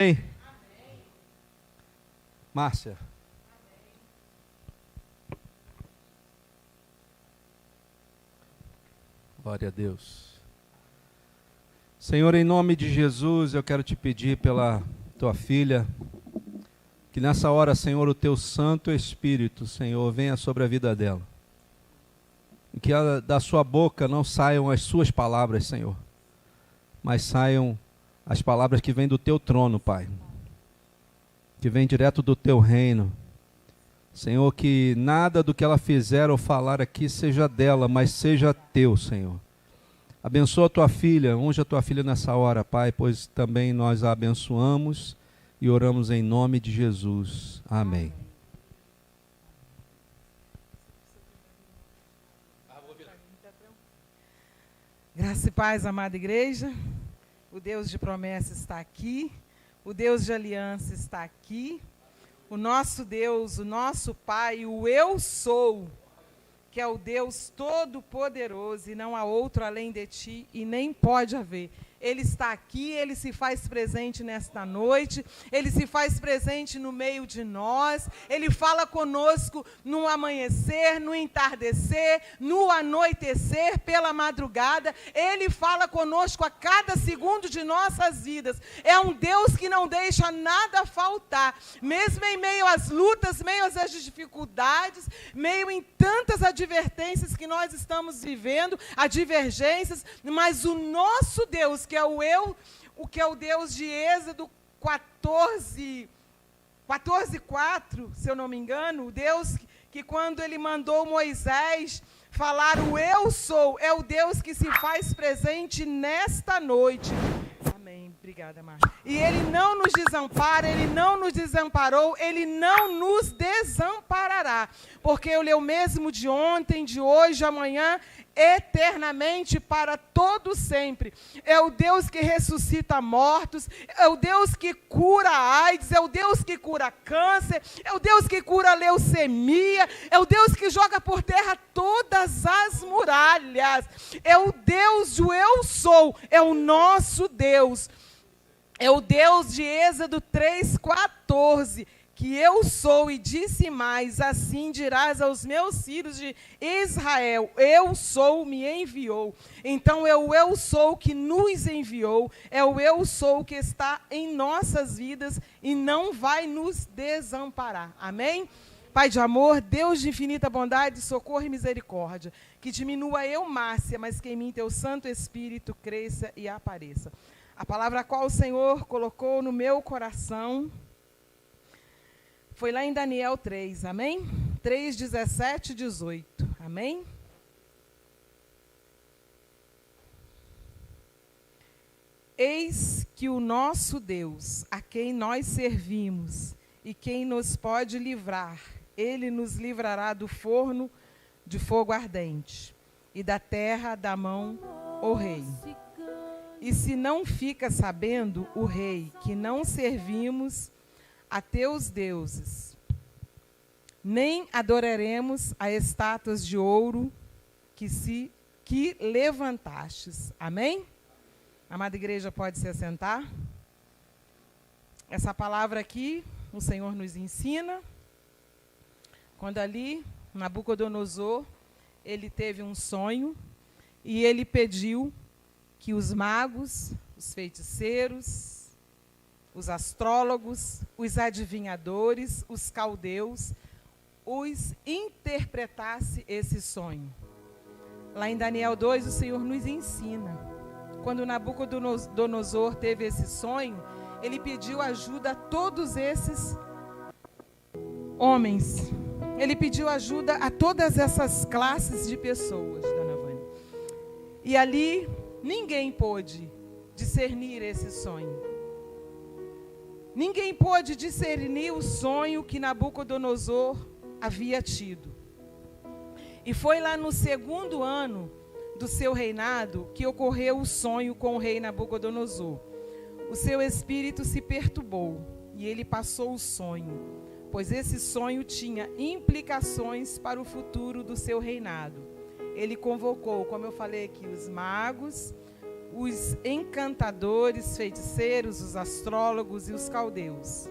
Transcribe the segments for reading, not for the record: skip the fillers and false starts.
Amém. Márcia. Glória a Deus. Senhor, em nome de Jesus, eu quero te pedir pela tua filha, que nessa hora, Senhor, o teu Santo Espírito, Senhor, venha sobre a vida dela. E que da sua boca não saiam as suas palavras, Senhor, mas saiam as palavras que vêm do teu trono, Pai. Que vêm direto do teu reino. Senhor, que nada do que ela fizer ou falar aqui seja dela, mas seja teu, Senhor. Abençoa a tua filha, unja a tua filha nessa hora, Pai, pois também nós a abençoamos e oramos em nome de Jesus. Amém. Graça e paz, amada igreja. O Deus de promessa está aqui. O Deus de aliança está aqui. O nosso Deus, o nosso Pai, o Eu Sou, que é o Deus Todo-Poderoso, e não há outro além de ti, e nem pode haver. Ele está aqui, Ele se faz presente nesta noite, Ele se faz presente no meio de nós, Ele fala conosco no amanhecer, no entardecer, no anoitecer, pela madrugada, Ele fala conosco a cada segundo de nossas vidas. É um Deus que não deixa nada faltar, mesmo em meio às lutas, meio às dificuldades, meio em tantas advertências que nós estamos vivendo, advergências, mas o nosso Deus, que é o Deus de Êxodo 14:4, se eu não me engano, o Deus que quando ele mandou Moisés falar o Eu Sou, é o Deus que se faz presente nesta noite. Amém. Obrigada, Márcia. E Ele não nos desampara, Ele não nos desamparou, Ele não nos desamparará, porque Ele é o mesmo de ontem, de hoje, amanhã, eternamente, para todo sempre. É o Deus que ressuscita mortos, é o Deus que cura a AIDS, é o Deus que cura câncer, é o Deus que cura a leucemia, é o Deus que joga por terra todas as muralhas, é o Deus do Eu Sou, é o nosso Deus, é o Deus de Êxodo 3:14, que eu sou, e disse mais, assim dirás aos meus filhos de Israel, eu sou, me enviou. Então é o eu sou que nos enviou, é o eu sou que está em nossas vidas e não vai nos desamparar. Amém? Pai de amor, Deus de infinita bondade, socorro e misericórdia, que diminua eu, Márcia, mas que em mim teu Santo Espírito cresça e apareça. A palavra a qual o Senhor colocou no meu coração foi lá em Daniel 3, amém? 3, 17 e 18, amém? Eis que o nosso Deus, a quem nós servimos, e quem nos pode livrar, Ele nos livrará do forno de fogo ardente, e da terra da mão, o rei. E se não fica sabendo o rei que não servimos a teus deuses, nem adoraremos a estátuas de ouro que levantastes. Amém? Amada igreja, pode se assentar. Essa palavra aqui, o Senhor nos ensina, quando ali, Nabucodonosor, ele teve um sonho, e ele pediu que os magos, os feiticeiros, os astrólogos, os adivinhadores, os caldeus, os interpretasse esse sonho. Lá em Daniel 2, o Senhor nos ensina. Quando Nabucodonosor teve esse sonho, ele pediu ajuda a todos esses homens. Ele pediu ajuda a todas essas classes de pessoas, dona Vânia. E ali, ninguém pôde discernir esse sonho. Ninguém pôde discernir o sonho que Nabucodonosor havia tido. E foi lá no 2º ano do seu reinado que ocorreu o sonho com o rei Nabucodonosor. O seu espírito se perturbou e ele passou o sonho, pois esse sonho tinha implicações para o futuro do seu reinado. Ele convocou, como eu falei aqui, os magos, os encantadores, feiticeiros, os astrólogos e os caldeus.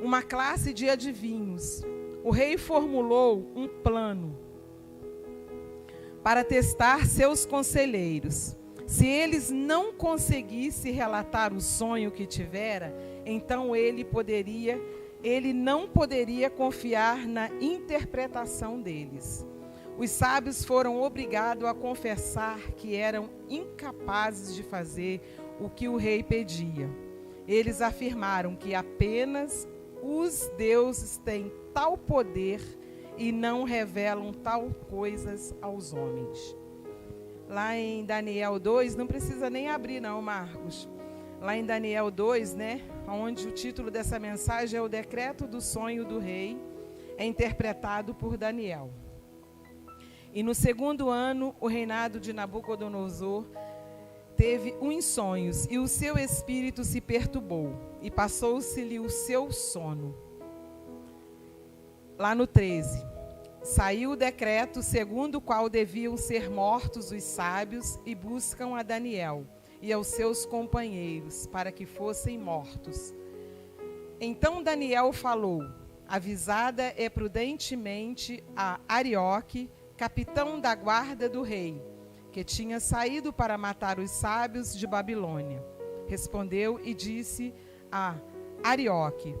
Uma classe de adivinhos. O rei formulou um plano para testar seus conselheiros. Se eles não conseguissem relatar o sonho que tivera, então ele não poderia confiar na interpretação deles. Os sábios foram obrigados a confessar que eram incapazes de fazer o que o rei pedia. Eles afirmaram que apenas os deuses têm tal poder e não revelam tal coisas aos homens. Lá em Daniel 2, não precisa nem abrir não, Marcos. Lá em Daniel 2, onde o título dessa mensagem é o decreto do sonho do rei, é interpretado por Daniel. E no segundo ano, o reinado de Nabucodonosor teve uns sonhos, e o seu espírito se perturbou, e passou-se-lhe o seu sono. Lá no 13, saiu o decreto segundo o qual deviam ser mortos os sábios, e buscam a Daniel e aos seus companheiros, para que fossem mortos. Então Daniel falou, avisada prudentemente a Arioque, capitão da guarda do rei, que tinha saído para matar os sábios de Babilônia. Respondeu e disse a Arioque,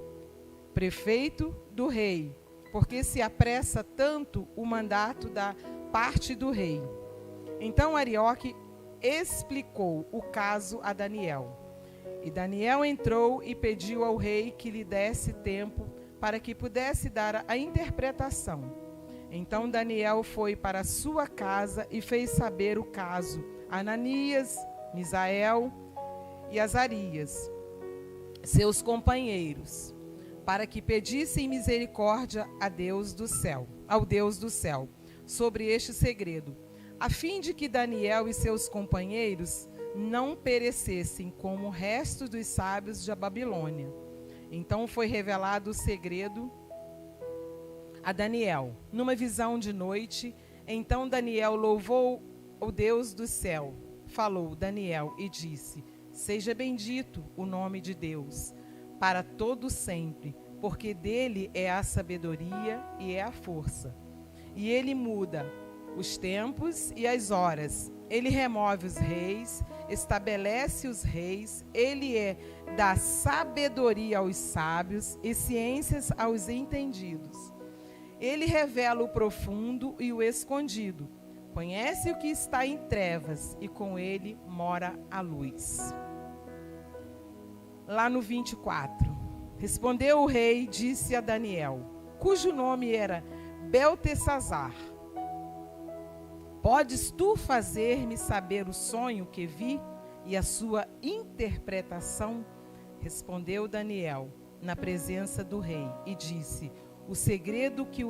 prefeito do rei, porque se apressa tanto o mandato da parte do rei. Então Arioque explicou o caso a Daniel. E Daniel entrou e pediu ao rei que lhe desse tempo para que pudesse dar a interpretação. Então Daniel foi para sua casa e fez saber o caso a Ananias, Misael e Azarias, seus companheiros, para que pedissem misericórdia ao Deus do céu, sobre este segredo, a fim de que Daniel e seus companheiros não perecessem como o resto dos sábios da Babilônia. Então foi revelado o segredo a Daniel, numa visão de noite. Então Daniel louvou o Deus do céu. Falou Daniel e disse, seja bendito o nome de Deus, para todo sempre, porque dele é a sabedoria e é a força. E ele muda os tempos e as horas. Ele remove os reis, estabelece os reis. Ele dá sabedoria aos sábios e ciências aos entendidos. Ele revela o profundo e o escondido. Conhece o que está em trevas e com ele mora a luz. Lá no 24. Respondeu o rei e disse a Daniel, cujo nome era Beltesazar, podes tu fazer-me saber o sonho que vi e a sua interpretação? Respondeu Daniel na presença do rei e disse, o segredo que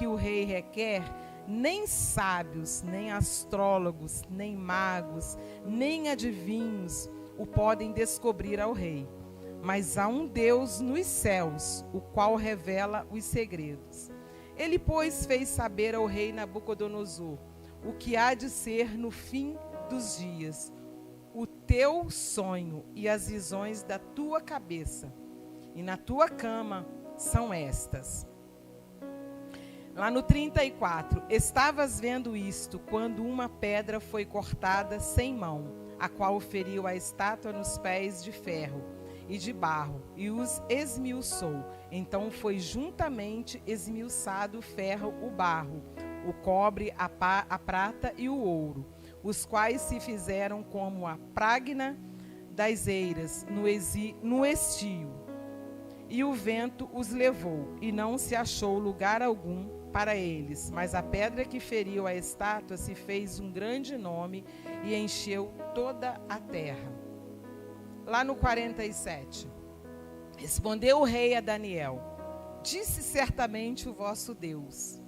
o rei requer, nem sábios, nem astrólogos, nem magos, nem adivinhos o podem descobrir ao rei. Mas há um Deus nos céus, o qual revela os segredos. Ele, pois, fez saber ao rei Nabucodonosor o que há de ser no fim dos dias, o teu sonho e as visões da tua cabeça. E na tua cama são estas. Lá no 34, estavas vendo isto, quando uma pedra foi cortada sem mão, a qual feriu a estátua nos pés de ferro e de barro, e os esmiuçou. Então foi juntamente esmiuçado o ferro, o barro, o cobre, a prata e o ouro, os quais se fizeram como a pragna das eiras no estio. E o vento os levou, e não se achou lugar algum para eles, mas a pedra que feriu a estátua se fez um grande nome e encheu toda a terra. Lá no 47, respondeu o rei a Daniel, disse certamente o vosso Deus,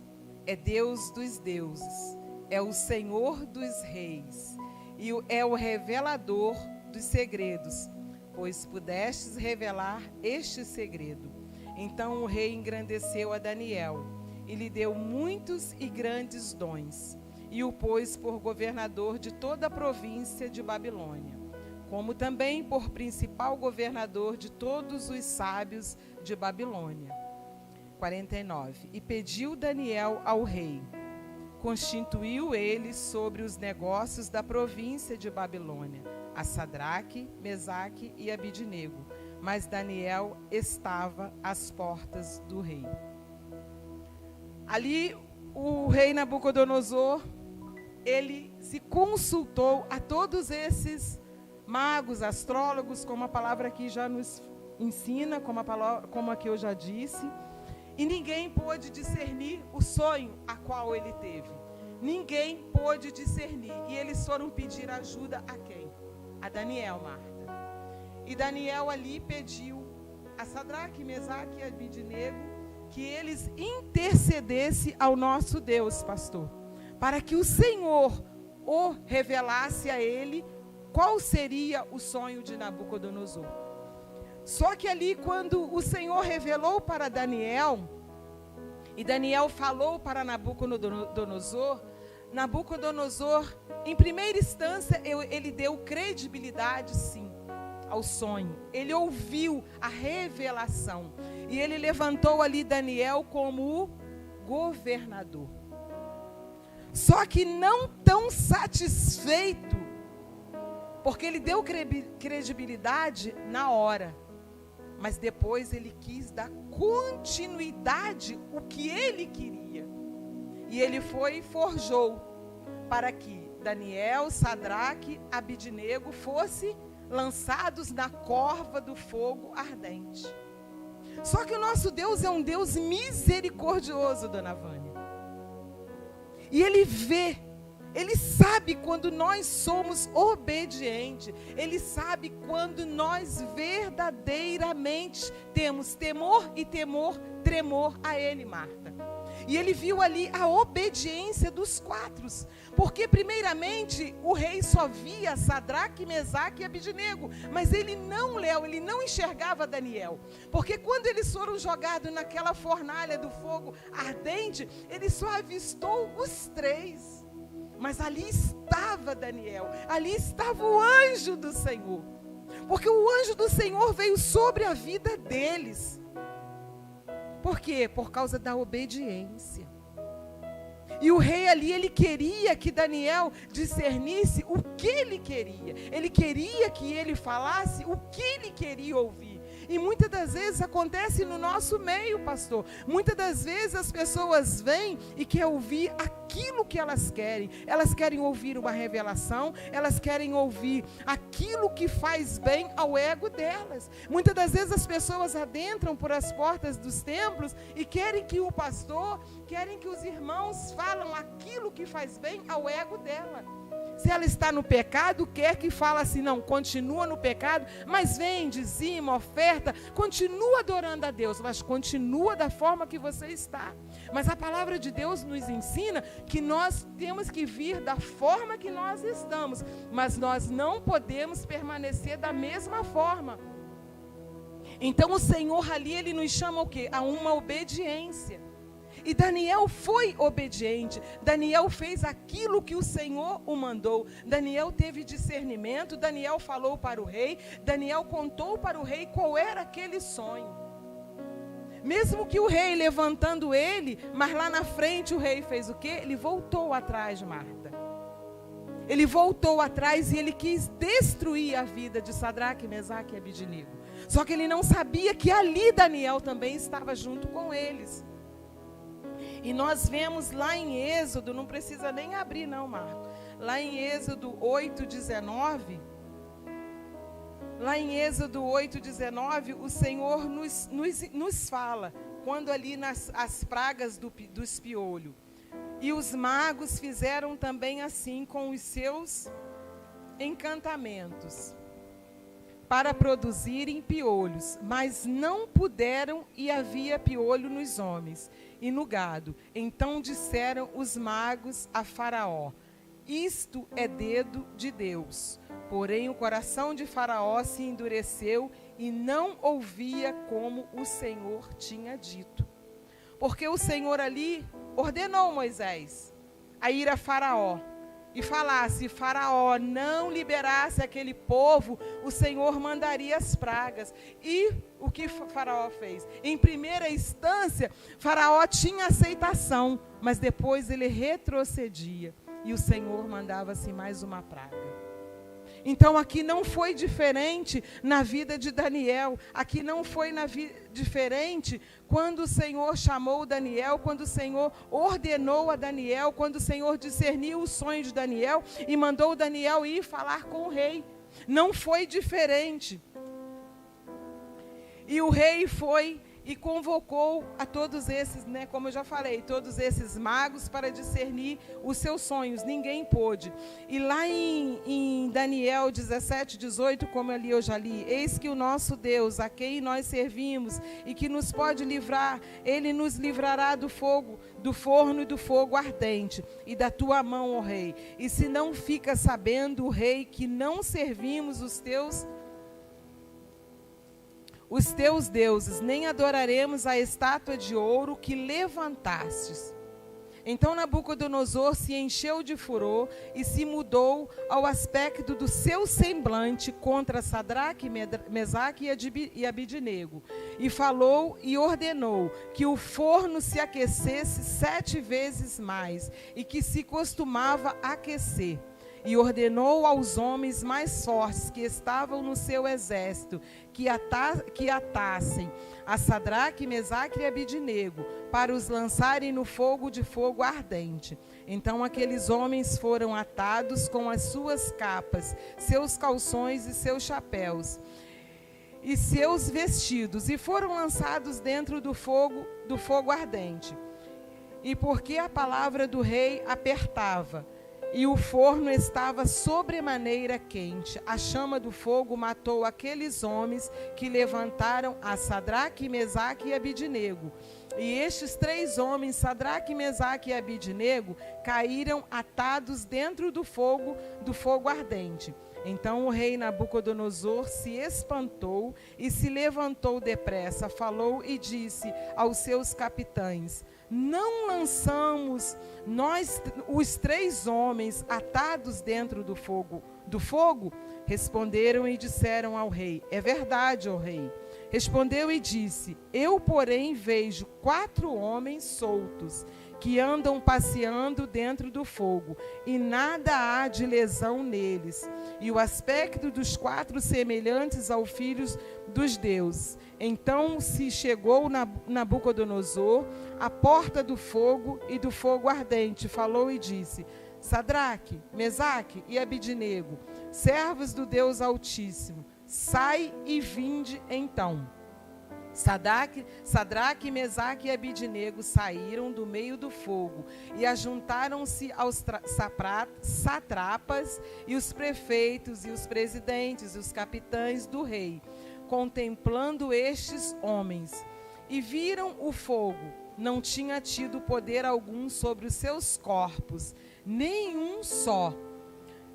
é Deus dos deuses, é o Senhor dos reis, e é o revelador dos segredos, pois pudestes revelar este segredo. Então o rei engrandeceu a Daniel, e lhe deu muitos e grandes dons, e o pôs por governador de toda a província de Babilônia, como também por principal governador de todos os sábios de Babilônia. 49. E pediu Daniel ao rei. Constituiu ele sobre os negócios da província de Babilônia, a Sadraque, Mesaque e Abidnego. Mas Daniel estava às portas do rei. Ali o rei Nabucodonosor, ele se consultou a todos esses magos, astrólogos, como a palavra aqui já nos ensina, como aqui eu já disse, e ninguém pôde discernir o sonho a qual ele teve. Ninguém pôde discernir. E eles foram pedir ajuda a quem? A Daniel, Marta. E Daniel ali pediu a Sadraque, Mesaque e Abidnego que eles intercedessem ao nosso Deus, pastor, para que o Senhor o revelasse a ele qual seria o sonho de Nabucodonosor. Só que ali, quando o Senhor revelou para Daniel, e Daniel falou para Nabucodonosor, em primeira instância, ele deu credibilidade, sim, ao sonho. Ele ouviu a revelação. E ele levantou ali Daniel como o governador. Só que não tão satisfeito, porque ele deu credibilidade na hora. Mas depois ele quis dar continuidade o que ele queria. E ele foi e forjou para que Daniel, Sadraque, Abidnego fossem lançados na corva do fogo ardente. Só que o nosso Deus é um Deus misericordioso, dona Vânia. E ele vê, ele sabe quando nós somos obedientes. Ele sabe quando nós verdadeiramente temos temor e tremor a ele, Marta. E ele viu ali a obediência dos quatro. Porque primeiramente o rei só via Sadraque, Mesaque e Abidnego. Mas ele não enxergava Daniel. Porque quando eles foram jogados naquela fornalha do fogo ardente, ele só avistou os três. Mas ali estava Daniel, ali estava o anjo do Senhor. Porque o anjo do Senhor veio sobre a vida deles. Por quê? Por causa da obediência. E o rei ali, ele queria que Daniel discernisse o que ele queria. Ele queria que ele falasse o que ele queria ouvir. E muitas das vezes acontece no nosso meio, pastor. Muitas das vezes as pessoas vêm e querem ouvir aquilo que elas querem. Elas querem ouvir uma revelação, elas querem ouvir aquilo que faz bem ao ego delas. Muitas das vezes as pessoas adentram por as portas dos templos e querem que o pastor, querem que os irmãos falam aquilo que faz bem ao ego dela. Se ela está no pecado, quer que fale assim, não, continua no pecado, mas vem, dizima, oferta, continua adorando a Deus, mas continua da forma que você está. Mas a palavra de Deus nos ensina que nós temos que vir da forma que nós estamos, mas nós não podemos permanecer da mesma forma. Então o Senhor ali, ele nos chama o quê? A uma obediência. E Daniel foi obediente. Daniel fez aquilo que o Senhor o mandou. Daniel teve discernimento. Daniel falou para o rei. Daniel contou para o rei qual era aquele sonho. Mesmo que o rei levantando ele, mas lá na frente o rei fez o quê? Ele voltou atrás, Marta. Ele voltou atrás e ele quis destruir a vida de Sadraque, Mesaque e Abidnego. Só que ele não sabia que ali Daniel também estava junto com eles. E nós vemos lá em Êxodo, não precisa nem abrir não, Marco. Lá em Êxodo 8:19, lá em Êxodo 8:19, o Senhor nos fala, quando ali as pragas do espiolho. E os magos fizeram também assim com os seus encantamentos, para produzirem piolhos, mas não puderam, e havia piolho nos homens e no gado. Então disseram os magos a Faraó: isto é dedo de Deus. Porém o coração de Faraó se endureceu e não ouvia como o Senhor tinha dito. Porque o Senhor ali ordenou Moisés: a ir a Faraó e falasse, Faraó não liberasse aquele povo, o Senhor mandaria as pragas. E o que Faraó fez? Em primeira instância, Faraó tinha aceitação, mas depois ele retrocedia e o Senhor mandava-se mais uma praga. Então aqui não foi diferente na vida de Daniel, aqui não foi diferente quando o Senhor chamou Daniel, quando o Senhor ordenou a Daniel, quando o Senhor discerniu o sonho de Daniel e mandou Daniel ir falar com o rei. Não foi diferente. E o rei foi e convocou a todos esses, como eu já falei, todos esses magos para discernir os seus sonhos. Ninguém pôde. E lá em Daniel 17, 18, como ali eu já li, eis que o nosso Deus, a quem nós servimos e que nos pode livrar, ele nos livrará do fogo, do forno e do fogo ardente, e da tua mão, ó rei. E se não fica sabendo o rei que não servimos os teus deuses, nem adoraremos a estátua de ouro que levantastes. Então Nabucodonosor se encheu de furor e se mudou ao aspecto do seu semblante contra Sadraque, Mesaque e Abidnego. E falou e ordenou que o forno se aquecesse 7 vezes mais, e que se costumava aquecer. E ordenou aos homens mais fortes que estavam no seu exército que atassem a Sadraque, Mesaque e Abidnego para os lançarem no fogo de fogo ardente. Então aqueles homens foram atados com as suas capas, seus calções e seus chapéus e seus vestidos, e foram lançados dentro do fogo ardente. E porque a palavra do rei apertava, e o forno estava sobremaneira quente, a chama do fogo matou aqueles homens que levantaram a Sadraque, Mesaque e Abidnego. E estes 3 homens, Sadraque, Mesaque e Abidnego, caíram atados dentro do fogo ardente. Então o rei Nabucodonosor se espantou e se levantou depressa, falou e disse aos seus capitães: não lançamos nós os 3 homens atados dentro do fogo? Responderam e disseram ao rei: é verdade, ó rei. Respondeu e disse: eu, porém, vejo 4 homens soltos, que andam passeando dentro do fogo, e nada há de lesão neles. E o aspecto dos 4 semelhantes aos filhos dos deuses. Então se chegou Nabucodonosor à porta do fogo e do fogo ardente, falou e disse: Sadraque, Mesaque e Abidnego, servos do Deus Altíssimo, sai e vinde então. Sadraque, Mesaque e Abidnego saíram do meio do fogo e ajuntaram-se aos satrapas e os prefeitos e os presidentes e os capitães do rei, contemplando estes homens. E viram o fogo, não tinha tido poder algum sobre os seus corpos, nenhum só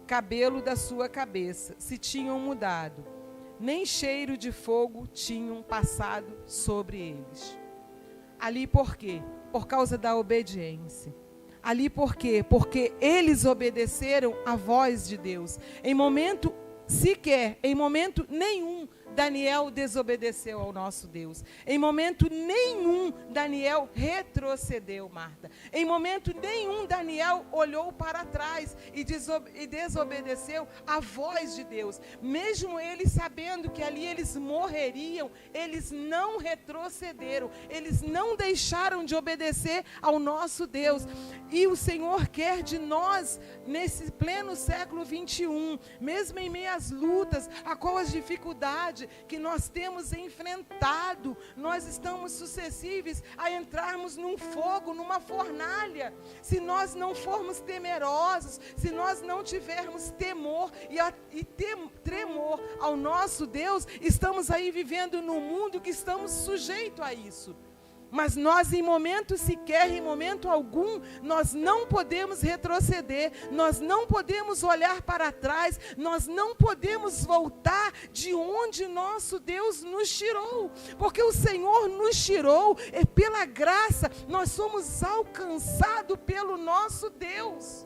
cabelo da sua cabeça se tinham mudado, nem cheiro de fogo tinham passado sobre eles. Ali por quê? Por causa da obediência. Ali por quê? Porque eles obedeceram à voz de Deus. Em momento nenhum, Daniel desobedeceu ao nosso Deus. Em momento nenhum, Daniel retrocedeu, Marta. Em momento nenhum, Daniel olhou para trás e desobedeceu à voz de Deus. Mesmo eles sabendo que ali eles morreriam, eles não retrocederam. Eles não deixaram de obedecer ao nosso Deus. E o Senhor quer de nós, nesse pleno século 21, mesmo em meio às lutas, as dificuldades que nós temos enfrentado, nós estamos suscetíveis a entrarmos num fogo, numa fornalha. Se nós não formos temerosos, se nós não tivermos temor e tremor ao nosso Deus, estamos aí vivendo num mundo que estamos sujeitos a isso. Mas nós, em momento sequer, em momento algum, nós não podemos retroceder, nós não podemos olhar para trás, nós não podemos voltar de onde nosso Deus nos tirou, porque o Senhor nos tirou, e pela graça nós somos alcançados pelo nosso Deus.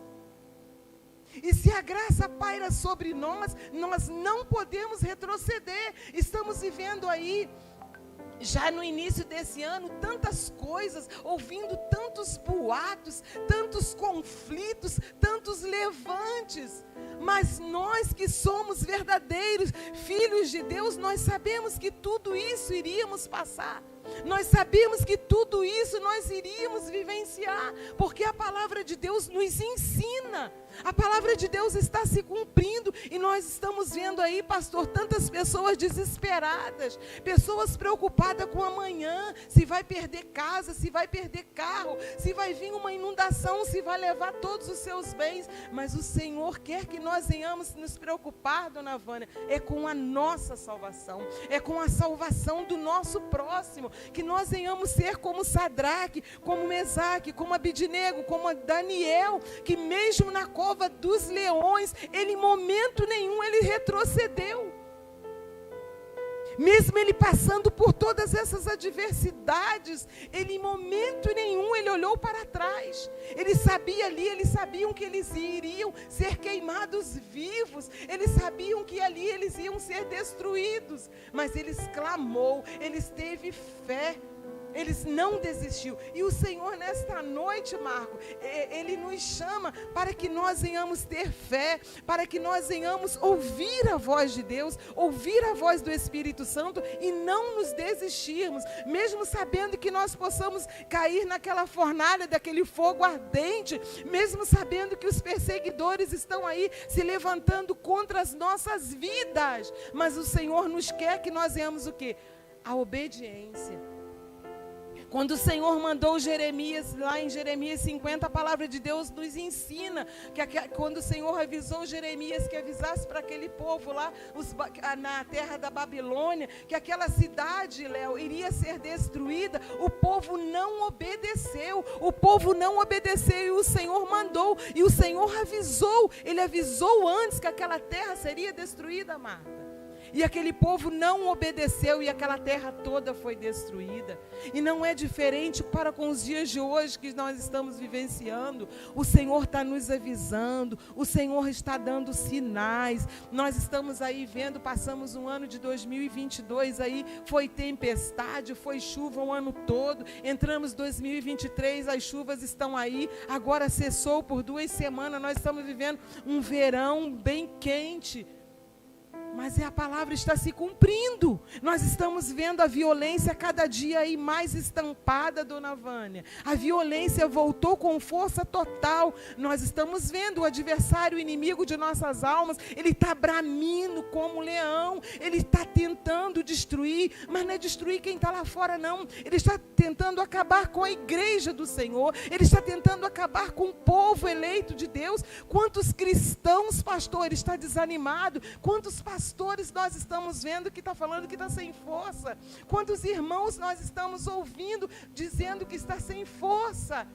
E se a graça paira sobre nós, nós não podemos retroceder. Estamos vivendo aí, já no início desse ano, tantas coisas, ouvindo tantos boatos, tantos conflitos, tantos levantes. Mas nós que somos verdadeiros filhos de Deus, nós sabemos que tudo isso iríamos passar. Nós sabemos que tudo isso nós iríamos vivenciar, porque a palavra de Deus nos ensina. A palavra de Deus está se cumprindo e nós estamos vendo aí, pastor, tantas pessoas desesperadas, pessoas preocupadas com amanhã, se vai perder casa, se vai perder carro, se vai vir uma inundação, se vai levar todos os seus bens. Mas o Senhor quer que nós venhamos nos preocupar, dona Vânia, é com a nossa salvação, é com a salvação do nosso próximo, que nós venhamos ser como Sadraque, como Mesaque, como Abidnego, como Daniel, que mesmo na cova dos leões, ele em momento nenhum ele retrocedeu. Mesmo ele passando por todas essas adversidades, ele em momento nenhum ele olhou para trás. Ele sabia ali, eles sabiam que eles iriam ser queimados vivos, eles sabiam que ali eles iam ser destruídos, mas eles clamou, eles teve fé. Eles não desistiu. E o Senhor nesta noite, Marco, Ele nos chama para que nós venhamos ter fé, para que nós venhamos ouvir a voz de Deus, ouvir a voz do Espírito Santo e não nos desistirmos, mesmo sabendo que nós possamos cair naquela fornalha daquele fogo ardente, mesmo sabendo que os perseguidores estão aí se levantando contra as nossas vidas, mas o Senhor nos quer que nós venhamos o quê? A obediência. Quando o Senhor mandou Jeremias, lá em Jeremias 50, a palavra de Deus nos ensina, quando o Senhor avisou Jeremias que avisasse para aquele povo lá, na terra da Babilônia, que aquela cidade, Léo, iria ser destruída, o povo não obedeceu, e o Senhor mandou, e o Senhor avisou, ele avisou antes que aquela terra seria destruída, Marta. E aquele povo não obedeceu e aquela terra toda foi destruída. E não é diferente para com os dias de hoje que nós estamos vivenciando. O Senhor está nos avisando, o Senhor está dando sinais. Nós estamos aí vendo, passamos um ano de 2022 aí, foi tempestade, foi chuva o ano todo. Entramos 2023, as chuvas estão aí, agora cessou por 2 semanas, nós estamos vivendo um verão bem quente. Mas a palavra está se cumprindo. Nós estamos vendo a violência cada dia aí mais estampada, dona Vânia. A violência voltou com força total. Nós estamos vendo o adversário, o inimigo de nossas almas. Ele está bramindo como um leão. Ele está tentando destruir, mas não é destruir quem está lá fora, não. Ele está tentando acabar com a igreja do Senhor. Ele está tentando acabar com o povo eleito de Deus. Quantos cristãos, pastor, está desanimado? Quantos pastores nós estamos vendo que está falando que está sem força? Quantos irmãos nós estamos ouvindo dizendo que está sem força?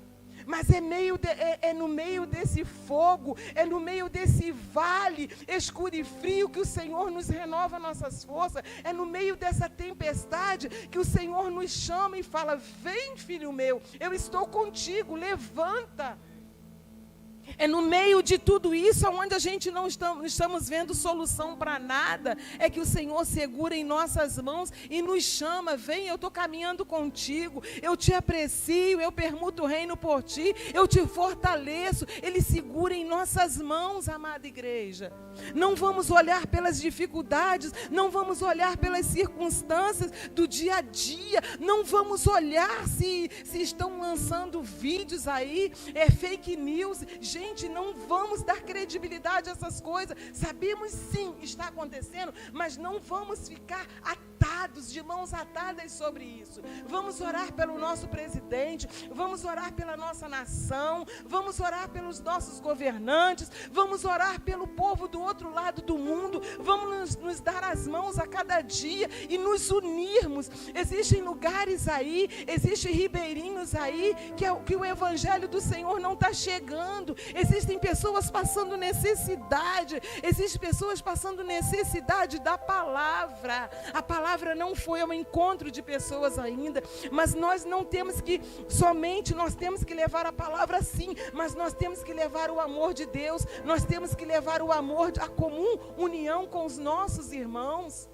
Mas é no meio desse fogo, é no meio desse vale escuro e frio que o Senhor nos renova nossas forças. É no meio dessa tempestade que o Senhor nos chama e fala: vem, filho meu, eu estou contigo, levanta. É no meio de tudo isso, onde a gente não estamos vendo solução para nada, é que o Senhor segura em nossas mãos e nos chama: vem, eu estou caminhando contigo, eu te aprecio, eu permuto o reino por ti, eu te fortaleço. Ele segura em nossas mãos, amada igreja. Não vamos olhar pelas dificuldades, não vamos olhar pelas circunstâncias do dia a dia, não vamos olhar se estão lançando vídeos aí, fake news. gente não vamos dar credibilidade a essas coisas. Sabemos sim, está acontecendo, mas não vamos ficar atados, de mãos atadas sobre isso. Vamos orar pelo nosso presidente, vamos orar pela nossa nação, vamos orar pelos nossos governantes, vamos orar pelo povo do outro lado do mundo, vamos nos dar as mãos a cada dia e nos unirmos. Existem lugares aí, existem ribeirinhos aí, que o evangelho do Senhor não está chegando. Existem pessoas passando necessidade, existem pessoas passando necessidade da palavra. A palavra não foi ao encontro de pessoas ainda, mas nós não temos que, somente nós temos que levar a palavra sim, mas nós temos que levar o amor de Deus, nós temos que levar o amor, a comum união com os nossos irmãos.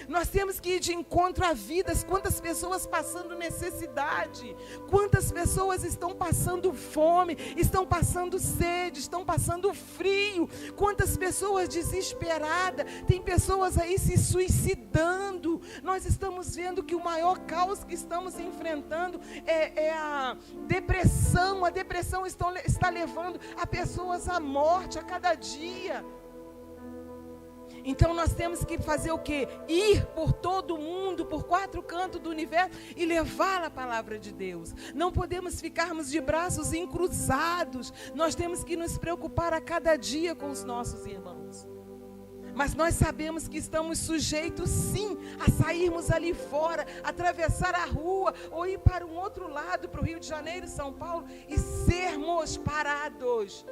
Nós temos que ir de encontro a vidas. Quantas pessoas passando necessidade, quantas pessoas estão passando fome, estão passando sede, estão passando frio, quantas pessoas desesperadas, tem pessoas aí se suicidando. Nós estamos vendo que o maior caos que estamos enfrentando é a depressão. A depressão está levando a pessoas à morte a cada dia. Então nós temos que fazer o quê? Ir por todo o mundo, por 4 cantos do universo e levar a palavra de Deus. Não podemos ficarmos de braços encruzados. Nós temos que nos preocupar a cada dia com os nossos irmãos. Mas nós sabemos que estamos sujeitos sim a sairmos ali fora, atravessar a rua ou ir para um outro lado, para o Rio de Janeiro, São Paulo, e sermos parados.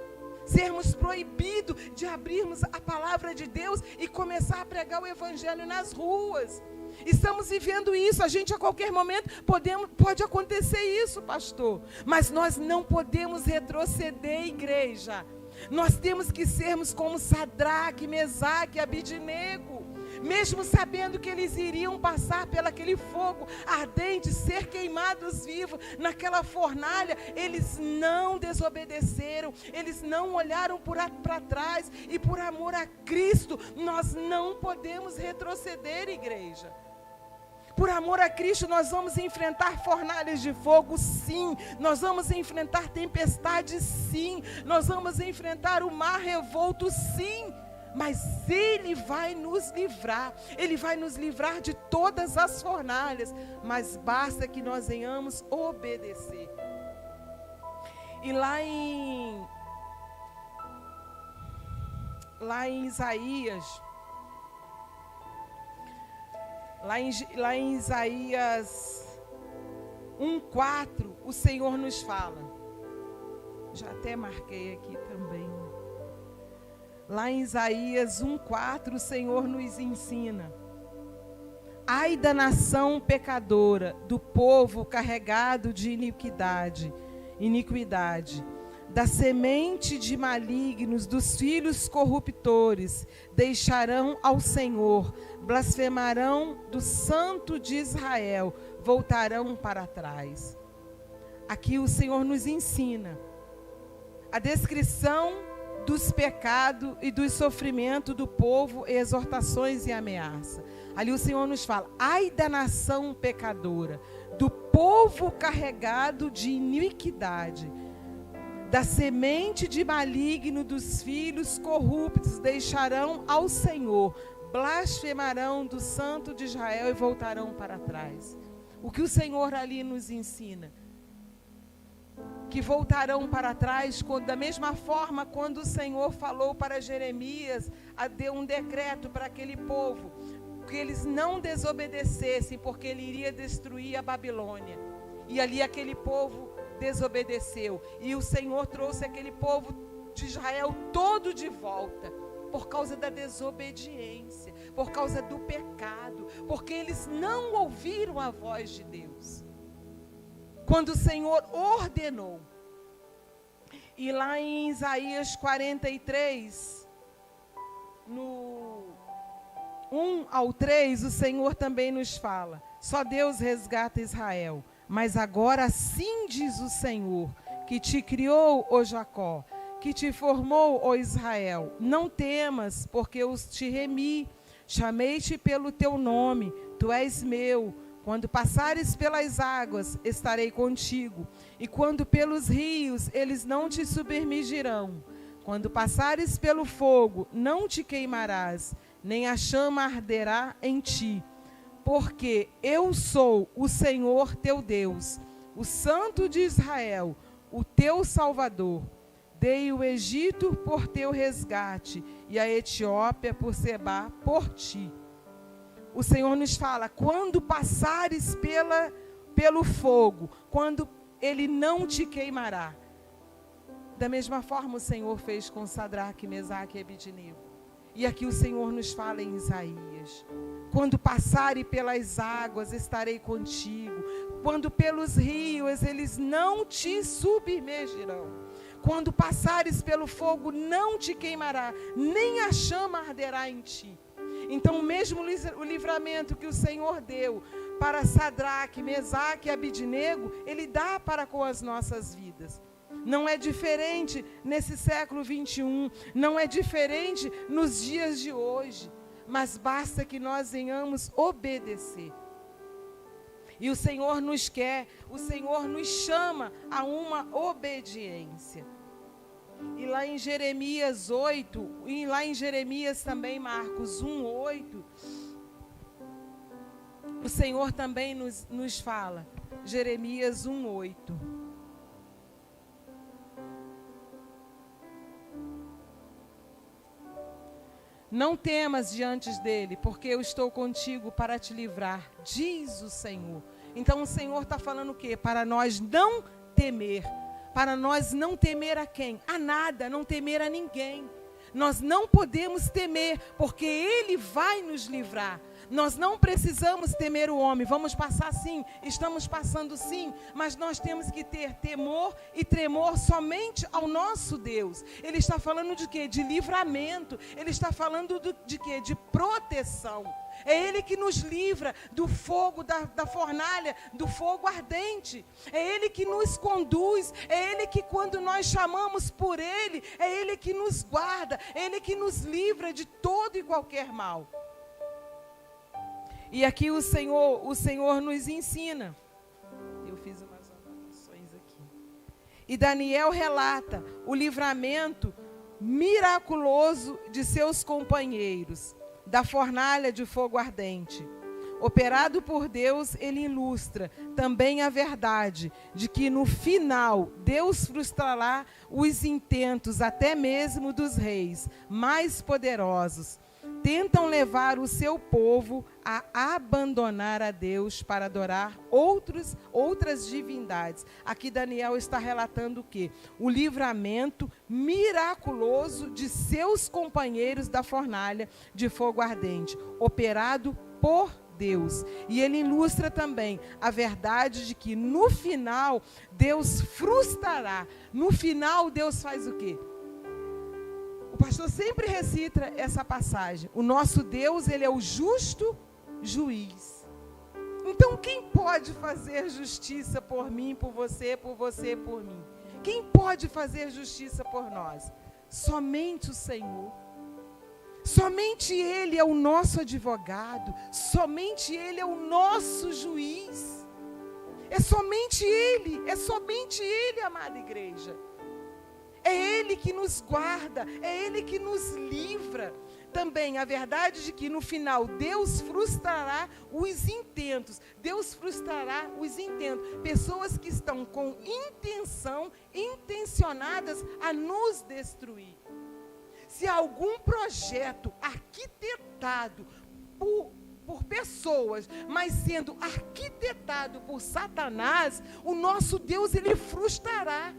Sermos proibidos de abrirmos a palavra de Deus e começar a pregar o evangelho nas ruas. Estamos vivendo isso. A gente a qualquer momento pode acontecer isso, pastor. Mas nós não podemos retroceder, igreja. Nós temos que sermos como Sadraque, Mesaque e Abidnego. Mesmo sabendo que eles iriam passar pelaquele fogo ardente, ser queimados vivos naquela fornalha, eles não desobedeceram, eles não olharam para trás, e por amor a Cristo, nós não podemos retroceder, igreja. Por amor a Cristo, nós vamos enfrentar fornalhas de fogo, sim. Nós vamos enfrentar tempestades, sim. Nós vamos enfrentar o mar revolto, sim. Mas Ele vai nos livrar. Ele vai nos livrar de todas as fornalhas. Mas basta que nós venhamos obedecer. E lá em Isaías, lá em Isaías 1:4, o Senhor nos fala. Já até marquei aqui também. Lá em Isaías 1:4, o Senhor nos ensina: ai da nação pecadora, do povo carregado de iniquidade, da semente de malignos, dos filhos corruptores, deixarão ao Senhor, blasfemarão do Santo de Israel, voltarão para trás. Aqui o Senhor nos ensina a descrição dos pecados e do sofrimento do povo, exortações e ameaça. Ali o Senhor nos fala: ai da nação pecadora, do povo carregado de iniquidade, da semente de maligno, dos filhos corruptos, deixarão ao Senhor, blasfemarão do Santo de Israel e voltarão para trás. O que o Senhor ali nos ensina? Que voltarão para trás, da mesma forma quando o Senhor falou para Jeremias, deu um decreto para aquele povo, que eles não desobedecessem, porque ele iria destruir a Babilônia. E ali aquele povo desobedeceu, e o Senhor trouxe aquele povo de Israel todo de volta, por causa da desobediência, por causa do pecado, porque eles não ouviram a voz de Deus. Quando o Senhor ordenou. E lá em Isaías 43, no 1-3, o Senhor também nos fala: só Deus resgata Israel. Mas agora assim diz o Senhor, que te criou, ó Jacó, que te formou, ó Israel. Não temas, porque eu te remi, chamei-te pelo teu nome, tu és meu. Quando passares pelas águas, estarei contigo, e quando pelos rios, eles não te submergirão. Quando passares pelo fogo, não te queimarás, nem a chama arderá em ti. Porque eu sou o Senhor teu Deus, o Santo de Israel, o teu Salvador. Dei o Egito por teu resgate, e a Etiópia por Sebá por ti. O Senhor nos fala, quando passares pelo fogo, quando ele não te queimará. Da mesma forma o Senhor fez com Sadraque, Mesaque e Abednego. E aqui o Senhor nos fala em Isaías, quando passares pelas águas, estarei contigo. Quando pelos rios, eles não te submergirão. Quando passares pelo fogo, não te queimará, nem a chama arderá em ti. Então, o mesmo livramento que o Senhor deu para Sadraque, Mesaque e Abednego, Ele dá para com as nossas vidas. Não é diferente nesse século 21, não é diferente nos dias de hoje, mas basta que nós venhamos obedecer. E o Senhor nos quer, o Senhor nos chama a uma obediência. E lá em Jeremias 8, e lá em Jeremias também, Marcos 1:8, o Senhor também nos fala, Jeremias 1:8. Não temas diante dele, porque eu estou contigo para te livrar, diz o Senhor. Então o Senhor está falando o quê? Para nós não temer. Para nós não temer a quem? A nada, não temer a ninguém. Nós não podemos temer, porque Ele vai nos livrar. Nós não precisamos temer o homem. Vamos passar sim, estamos passando sim, mas nós temos que ter temor e tremor somente ao nosso Deus. Ele está falando de quê? De livramento. Ele está falando de quê? De proteção. É Ele que nos livra do fogo, da fornalha, do fogo ardente. É Ele que nos conduz. É Ele que, quando nós chamamos por Ele, é Ele que nos guarda. É Ele que nos livra de todo e qualquer mal. E aqui o Senhor nos ensina. Eu fiz umas anotações aqui. E Daniel relata o livramento miraculoso de seus companheiros da fornalha de fogo ardente. Operado por Deus, ele ilustra também a verdade de que no final Deus frustrará os intentos até mesmo dos reis mais poderosos. Tentam levar o seu povo a abandonar a Deus para adorar outras divindades. Aqui Daniel está relatando o quê? O livramento miraculoso de seus companheiros da fornalha de fogo ardente, operado por Deus. E ele ilustra também a verdade de que no final Deus frustrará. No final Deus faz o quê? O pastor sempre recita essa passagem. O nosso Deus, Ele é o justo juiz. Então, quem pode fazer justiça por mim, por você, por mim? Quem pode fazer justiça por nós? Somente o Senhor. Somente Ele é o nosso advogado. Somente Ele é o nosso juiz. É somente Ele, amada igreja. É Ele que nos guarda, é Ele que nos livra. Também a verdade de que no final Deus frustrará os intentos. Deus frustrará os intentos. Pessoas que estão com intencionadas a nos destruir. Se algum projeto arquitetado por pessoas, mas sendo arquitetado por Satanás, o nosso Deus, Ele frustrará.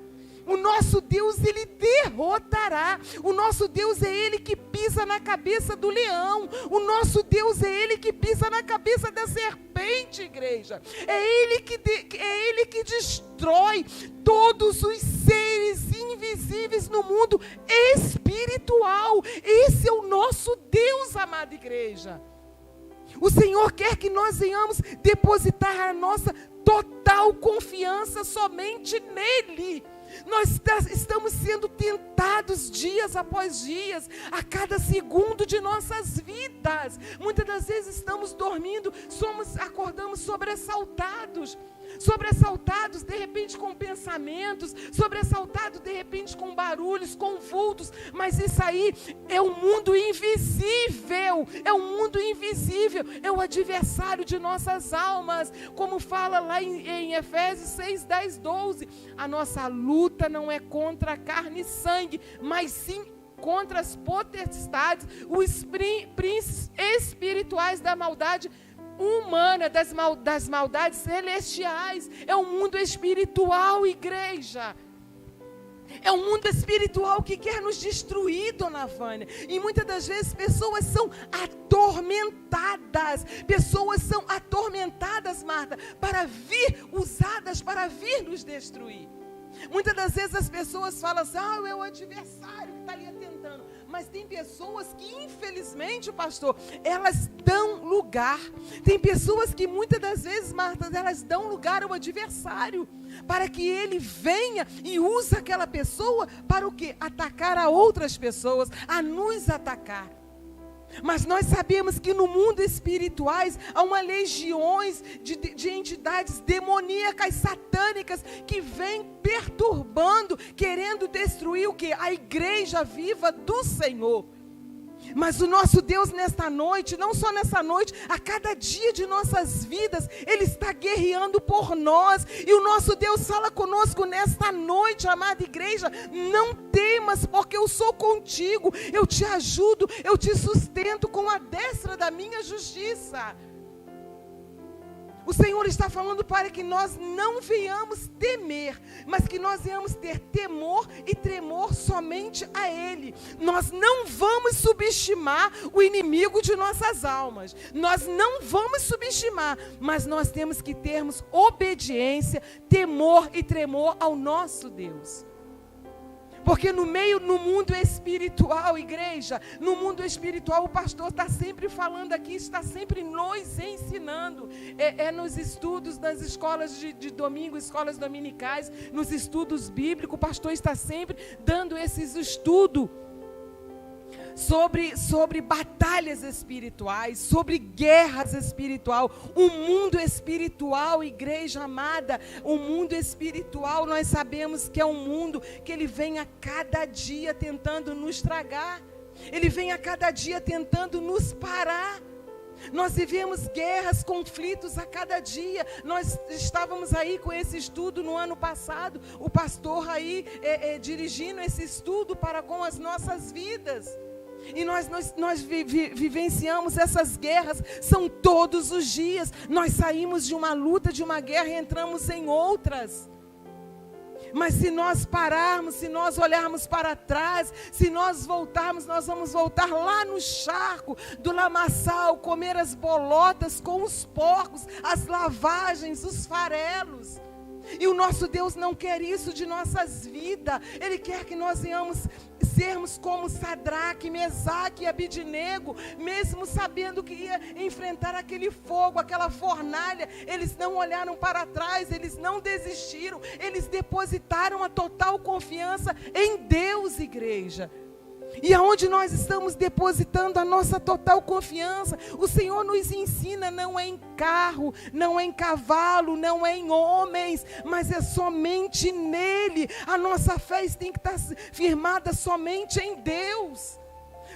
O nosso Deus, Ele derrotará. O nosso Deus é Ele que pisa na cabeça do leão. O nosso Deus é Ele que pisa na cabeça da serpente, igreja. É Ele que destrói todos os seres invisíveis no mundo espiritual. Esse é o nosso Deus, amada igreja. O Senhor quer que nós venhamos depositar a nossa total confiança somente nele. Nós estamos sendo tentados dias após dias, a cada segundo de nossas vidas. Muitas das vezes estamos dormindo, acordamos sobressaltados, de repente com pensamentos, sobressaltados de repente com barulhos, com vultos, mas isso aí é o mundo invisível, é o adversário de nossas almas, como fala lá em Efésios 6, 10, 12, a nossa luta não é contra a carne e sangue, mas sim contra as potestades, os príncipes espirituais da maldade humana, das maldades celestiais. É um mundo espiritual, igreja. É um mundo espiritual que quer nos destruir, dona Vânia. E muitas das vezes pessoas são atormentadas, Marta, usadas para vir nos destruir. Muitas das vezes as pessoas falam assim, é o adversário que está ali atentando. Mas tem pessoas que, infelizmente, pastor, elas dão lugar. Tem pessoas que muitas das vezes, Marta, elas dão lugar ao adversário, para que ele venha e use aquela pessoa para o quê? Atacar a outras pessoas, a nos atacar. Mas nós sabemos que no mundo espirituais há uma legiões de entidades demoníacas, satânicas, que vêm perturbando, querendo destruir o quê? A igreja viva do Senhor. Mas o nosso Deus nesta noite, não só nessa noite, a cada dia de nossas vidas, Ele está guerreando por nós. E o nosso Deus fala conosco nesta noite, amada igreja, não temas, porque eu sou contigo, eu te ajudo, eu te sustento com a destra da minha justiça. O Senhor está falando para que nós não venhamos temer, mas que nós venhamos ter temor e tremor somente a Ele. Nós não vamos subestimar o inimigo de nossas almas. Nós não vamos subestimar, mas nós temos que termos obediência, temor e tremor ao nosso Deus. Porque no mundo espiritual, igreja, no mundo espiritual, o pastor está sempre falando aqui, está sempre nos ensinando. Nos estudos, nas escolas de domingo, escolas dominicais, nos estudos bíblicos, o pastor está sempre dando esses estudos sobre batalhas espirituais, sobre guerras espirituais. O mundo espiritual, igreja amada, o mundo espiritual, nós sabemos que é um mundo que ele vem a cada dia tentando nos tragar, ele vem a cada dia tentando nos parar. Nós vivemos guerras, conflitos a cada dia. Nós estávamos aí com esse estudo no ano passado, o pastor aí dirigindo esse estudo para com as nossas vidas. E nós vivenciamos essas guerras, são todos os dias. Nós saímos de uma luta, de uma guerra e entramos em outras. Mas se nós pararmos, se nós olharmos para trás, se nós voltarmos, nós vamos voltar lá no charco do lamaçal, comer as bolotas com os porcos, as lavagens, os farelos. E o nosso Deus não quer isso de nossas vidas. Ele quer que nós venhamos sermos como Sadraque, Mesaque e Abidnego, mesmo sabendo que ia enfrentar aquele fogo, aquela fornalha. Eles não olharam para trás, eles não desistiram, eles depositaram a total confiança em Deus, igreja. E aonde nós estamos depositando a nossa total confiança, o Senhor nos ensina, não é em carro, não é em cavalo, não é em homens, mas é somente nele. A nossa fé tem que estar firmada somente em Deus.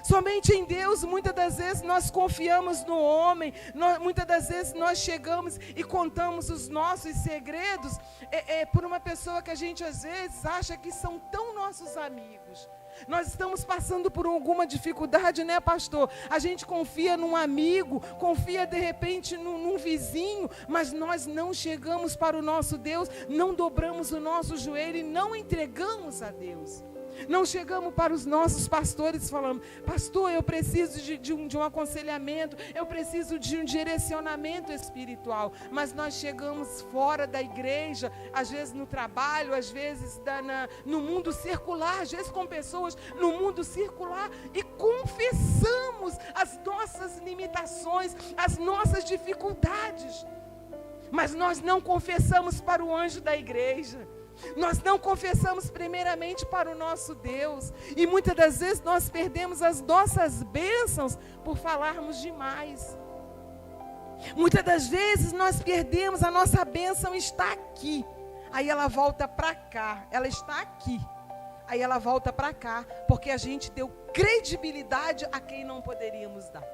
Somente em Deus. Muitas das vezes nós confiamos no homem, muitas das vezes nós chegamos e contamos os nossos segredos por uma pessoa que a gente às vezes acha que são tão nossos amigos. Nós estamos passando por alguma dificuldade, né, pastor? A gente confia num amigo, confia de repente num vizinho, mas nós não chegamos para o nosso Deus, não dobramos o nosso joelho e não entregamos a Deus. Não chegamos para os nossos pastores falando: pastor, eu preciso de um aconselhamento, eu preciso de um direcionamento espiritual. Mas nós chegamos fora da igreja, às vezes no trabalho, às vezes no mundo circular, às vezes com pessoas no mundo circular, e confessamos as nossas limitações, as nossas dificuldades. Mas nós não confessamos para o anjo da igreja. Nós não confessamos primeiramente para o nosso Deus. E muitas das vezes nós perdemos as nossas bênçãos por falarmos demais. Muitas das vezes nós perdemos, a nossa bênção está aqui. Aí ela volta para cá. Ela está aqui. Aí ela volta para cá. Porque a gente deu credibilidade a quem não poderíamos dar.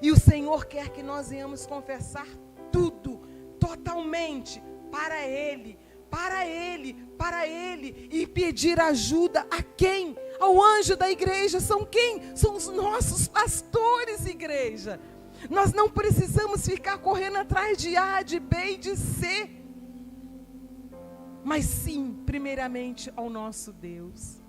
E o Senhor quer que nós venhamos confessar tudo, totalmente, para Ele. Para Ele, para Ele, e pedir ajuda a quem? Ao anjo da igreja. São quem? São os nossos pastores, igreja. Nós não precisamos ficar correndo atrás de A, de B e de C. Mas sim, primeiramente ao nosso Deus.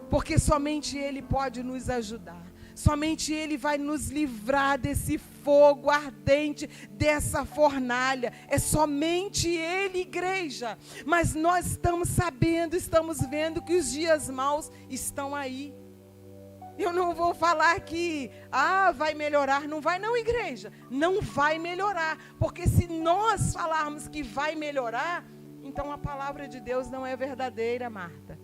Porque somente Ele pode nos ajudar. Somente Ele vai nos livrar desse fogo ardente, dessa fornalha. É somente Ele, igreja. Mas nós estamos sabendo, estamos vendo que os dias maus estão aí. Eu não vou falar que, vai melhorar. Não vai não, igreja. Não vai melhorar. Porque se nós falarmos que vai melhorar, então a palavra de Deus não é verdadeira, Marta.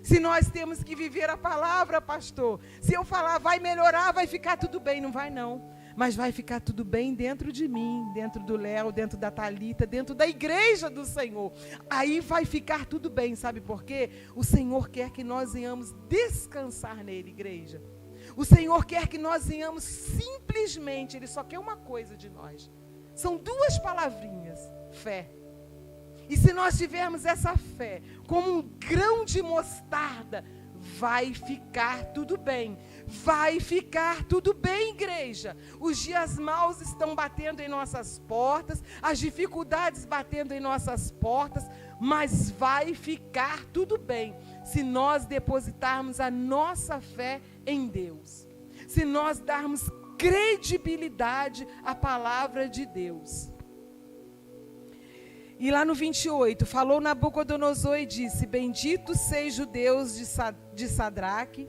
Se nós temos que viver a palavra, pastor, se eu falar vai melhorar, vai ficar tudo bem, não vai não. Mas vai ficar tudo bem dentro de mim, dentro do Léo, dentro da Thalita, dentro da igreja do Senhor. Aí vai ficar tudo bem, sabe por quê? O Senhor quer que nós venhamos descansar nele, igreja. O Senhor quer que nós venhamos simplesmente, Ele só quer uma coisa de nós. São duas palavrinhas, fé. E se nós tivermos essa fé, como um grão de mostarda, vai ficar tudo bem. Vai ficar tudo bem, igreja. Os dias maus estão batendo em nossas portas, as dificuldades batendo em nossas portas, mas vai ficar tudo bem, se nós depositarmos a nossa fé em Deus. Se nós darmos credibilidade à palavra de Deus. E lá no 28, falou Nabucodonosor e disse: bendito seja o Deus de Sadraque,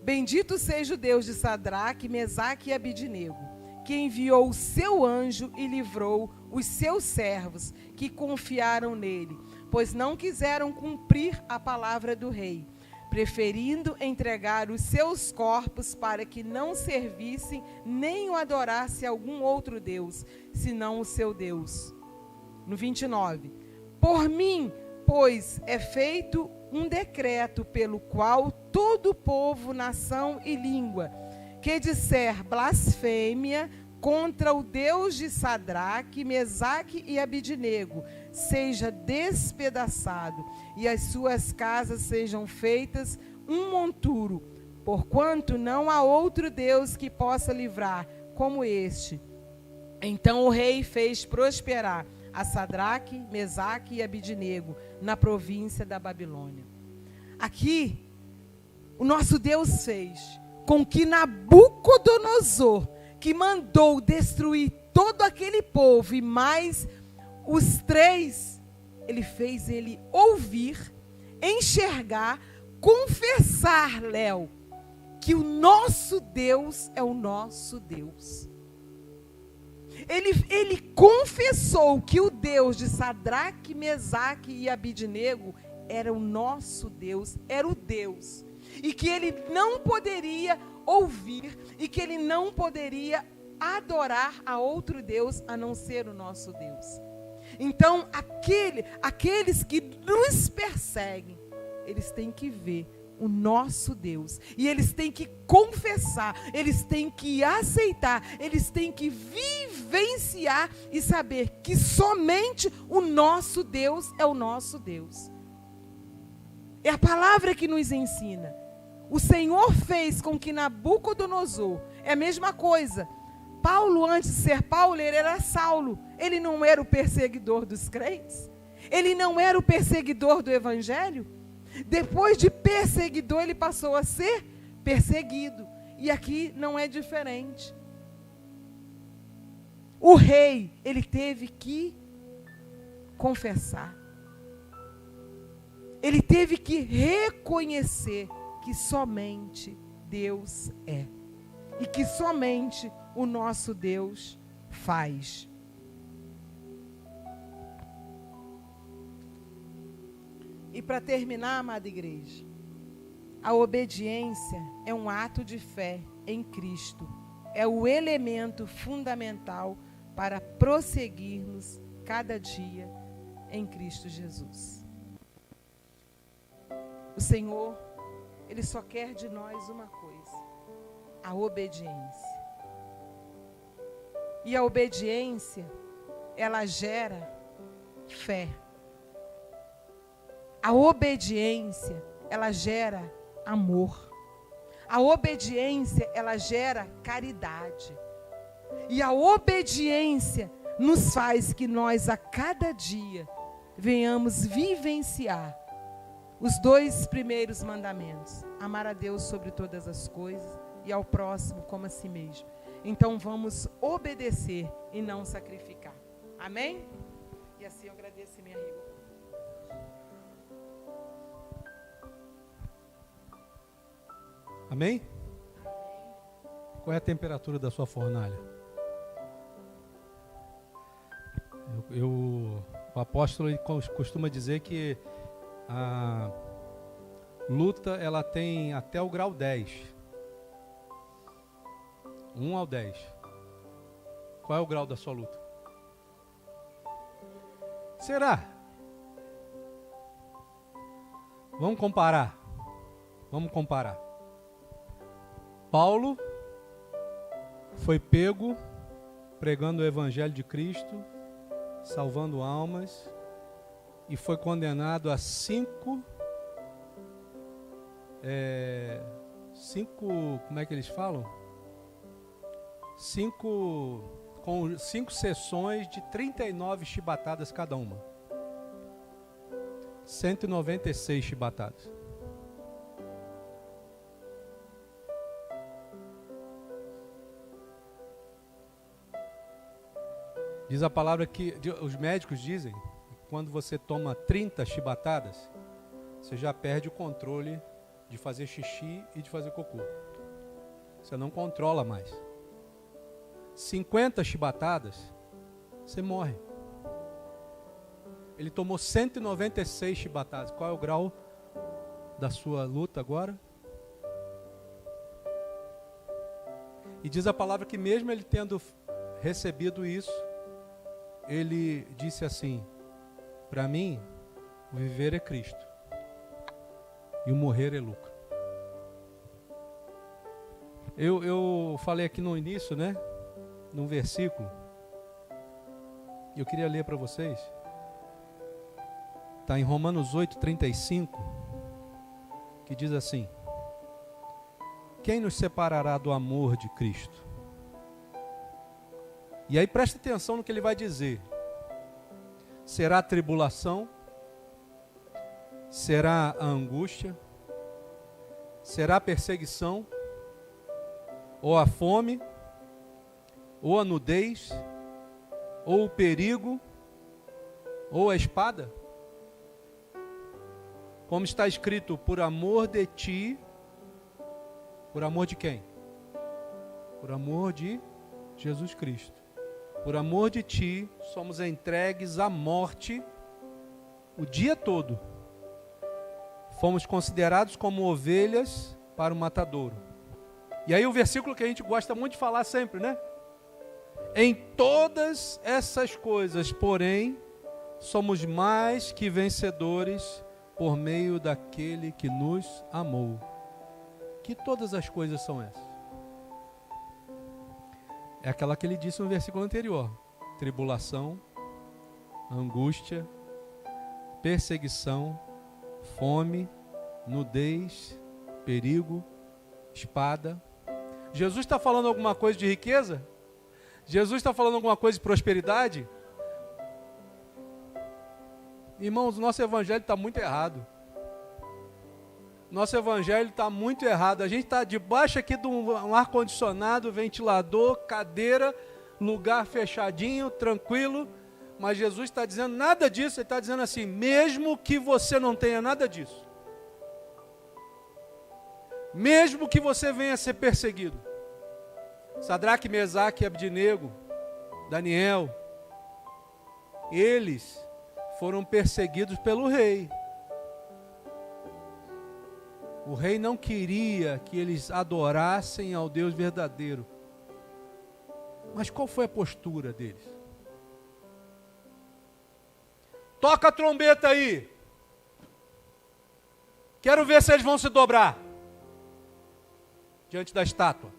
bendito seja o Deus de Sadraque, Mesaque e Abidnego, que enviou o seu anjo e livrou os seus servos, que confiaram nele, pois não quiseram cumprir a palavra do rei, preferindo entregar os seus corpos para que não servissem nem o adorassem algum outro Deus, senão o seu Deus. No 29, por mim, pois, é feito um decreto pelo qual todo povo, nação e língua que disser blasfêmia contra o Deus de Sadraque, Mesaque e Abidnego seja despedaçado e as suas casas sejam feitas um monturo, porquanto não há outro Deus que possa livrar como este. Então o rei fez prosperar a Sadraque, Mesaque e Abidnego, na província da Babilônia. Aqui, o nosso Deus fez com que Nabucodonosor, que mandou destruir todo aquele povo e mais os três, ele fez ele ouvir, enxergar, confessar, Léo, que o nosso Deus é o nosso Deus. Ele confessou que o Deus de Sadraque, Mesaque e Abidnego era o nosso Deus, era o Deus. E que ele não poderia ouvir e que ele não poderia adorar a outro Deus a não ser o nosso Deus. Então, aqueles que nos perseguem, eles têm que ver o nosso Deus, e eles têm que confessar, eles têm que aceitar, eles têm que vivenciar e saber que somente o nosso Deus é o nosso Deus. É a palavra que nos ensina. O Senhor fez com que Nabucodonosor, é a mesma coisa. Paulo, antes de ser Paulo, ele era Saulo. Ele não era o perseguidor dos crentes? Ele não era o perseguidor do evangelho? Depois de perseguidor, ele passou a ser perseguido. E aqui não é diferente. O rei, ele teve que confessar. Ele teve que reconhecer que somente Deus é. E que somente o nosso Deus faz. E para terminar, amada igreja, a obediência é um ato de fé em Cristo. É o elemento fundamental para prosseguirmos cada dia em Cristo Jesus. O Senhor, Ele só quer de nós uma coisa: a obediência. E a obediência, ela gera fé. A obediência, ela gera amor. A obediência, ela gera caridade. E a obediência nos faz que nós, a cada dia, venhamos vivenciar os 2 primeiros mandamentos: amar a Deus sobre todas as coisas e ao próximo como a si mesmo. Então vamos obedecer e não sacrificar. Amém? E assim eu agradeço, minha amiga. Amém? Qual é a temperatura da sua fornalha? O apóstolo costuma dizer que a luta ela tem até o grau 10. 1 ao 10. Qual é o grau da sua luta? Será? Vamos comparar. Paulo foi pego pregando o Evangelho de Cristo, salvando almas, e foi condenado a 5, como é que eles falam? 5 sessões de 39 chibatadas cada uma. 196 chibatadas. Diz a palavra que os médicos dizem que quando você toma 30 chibatadas, você já perde o controle de fazer xixi e de fazer cocô. Você não controla mais. 50 chibatadas, você morre. Ele tomou 196 chibatadas. Qual é o grau da sua luta agora? E diz a palavra que mesmo ele tendo recebido isso, ele disse assim: para mim, o viver é Cristo e o morrer é lucro. Eu falei aqui no início, né? Num versículo, eu queria ler para vocês. Está em Romanos 8:35, que diz assim: quem nos separará do amor de Cristo? E aí presta atenção no que ele vai dizer. Será a tribulação? Será a angústia? Será a perseguição? Ou a fome? Ou a nudez? Ou o perigo? Ou a espada? Como está escrito, por amor de ti. Por amor de quem? Por amor de Jesus Cristo. Por amor de ti, somos entregues à morte o dia todo. Fomos considerados como ovelhas para o matadouro. E aí o versículo que a gente gosta muito de falar sempre, né? Em todas essas coisas, porém, somos mais que vencedores por meio daquele que nos amou. Que todas as coisas são essas? É aquela que ele disse no versículo anterior: tribulação, angústia, perseguição, fome, nudez, perigo, espada. Jesus está falando alguma coisa de riqueza? Jesus está falando alguma coisa de prosperidade? Irmãos, o nosso evangelho está muito errado. Nosso evangelho está muito errado. A gente está debaixo aqui de um ar-condicionado, ventilador, cadeira, lugar fechadinho, tranquilo. Mas Jesus está dizendo nada disso. Ele está dizendo assim: mesmo que você não tenha nada disso, mesmo que você venha a ser perseguido, Sadraque, Mesaque e Abdinego, Daniel, eles foram perseguidos pelo rei. O rei não queria que eles adorassem ao Deus verdadeiro. Mas qual foi a postura deles? Toca a trombeta aí. Quero ver se eles vão se dobrar diante da estátua.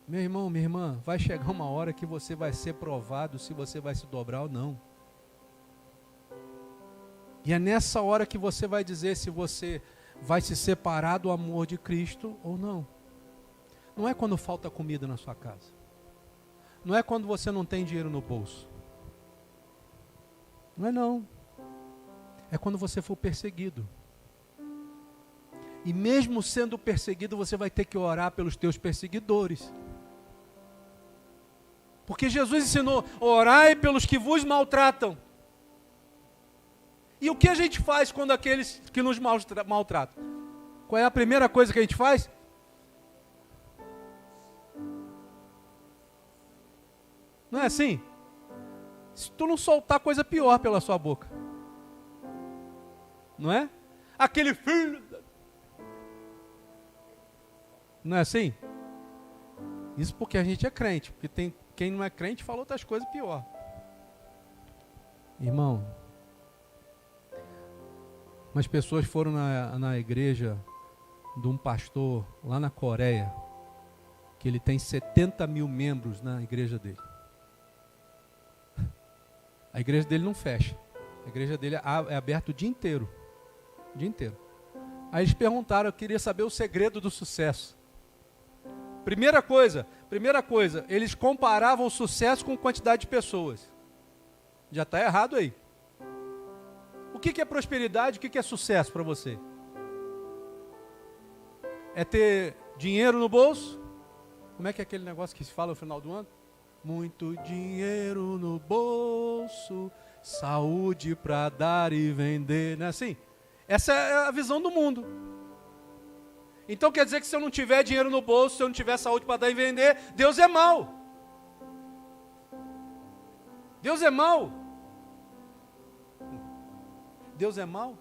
Meu irmão, minha irmã, vai chegar uma hora que você vai ser provado se você vai se dobrar ou não. E é nessa hora que você vai dizer se você vai se separar do amor de Cristo ou não. Não é quando falta comida na sua casa. Não é quando você não tem dinheiro no bolso. Não é não. É quando você for perseguido. E mesmo sendo perseguido, você vai ter que orar pelos teus perseguidores. Porque Jesus ensinou, orai pelos que vos maltratam. E o que a gente faz quando aqueles que nos maltratam? Qual é a primeira coisa que a gente faz? Não é assim? Se tu não soltar coisa pior pela sua boca. Não é? Aquele filho. Não é assim? Isso porque a gente é crente. Porque tem quem não é crente fala outras coisas pior. Irmão, umas pessoas foram na igreja de um pastor lá na Coreia, que ele tem 70 mil membros na igreja dele. A igreja dele não fecha. A igreja dele é aberta o dia inteiro. O dia inteiro. Aí eles perguntaram, eu queria saber o segredo do sucesso. Primeira coisa, eles comparavam o sucesso com quantidade de pessoas. Já está errado aí. O que é prosperidade, o que é sucesso para você? É ter dinheiro no bolso? Como é que é aquele negócio que se fala no final do ano? Muito dinheiro no bolso, saúde para dar e vender, não é assim? Essa é a visão do mundo. Então quer dizer que se eu não tiver dinheiro no bolso, se eu não tiver saúde para dar e vender, Deus é mau. Deus é mau. Deus é mau?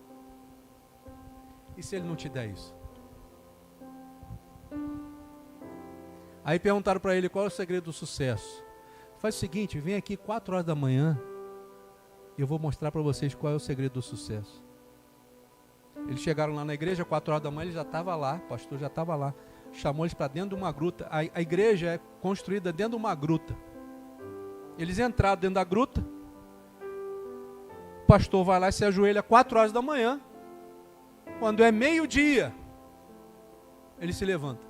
E se Ele não te der isso? Aí perguntaram para ele qual é o segredo do sucesso. Faz o seguinte, vem aqui 4 horas da manhã, e eu vou mostrar para vocês qual é o segredo do sucesso. Eles chegaram lá na igreja, 4 horas da manhã, ele já estava lá, o pastor já estava lá. Chamou eles para dentro de uma gruta. A igreja é construída dentro de uma gruta. Eles entraram dentro da gruta. O pastor vai lá e se ajoelha 4 horas da manhã. Quando é meio-dia, ele se levanta.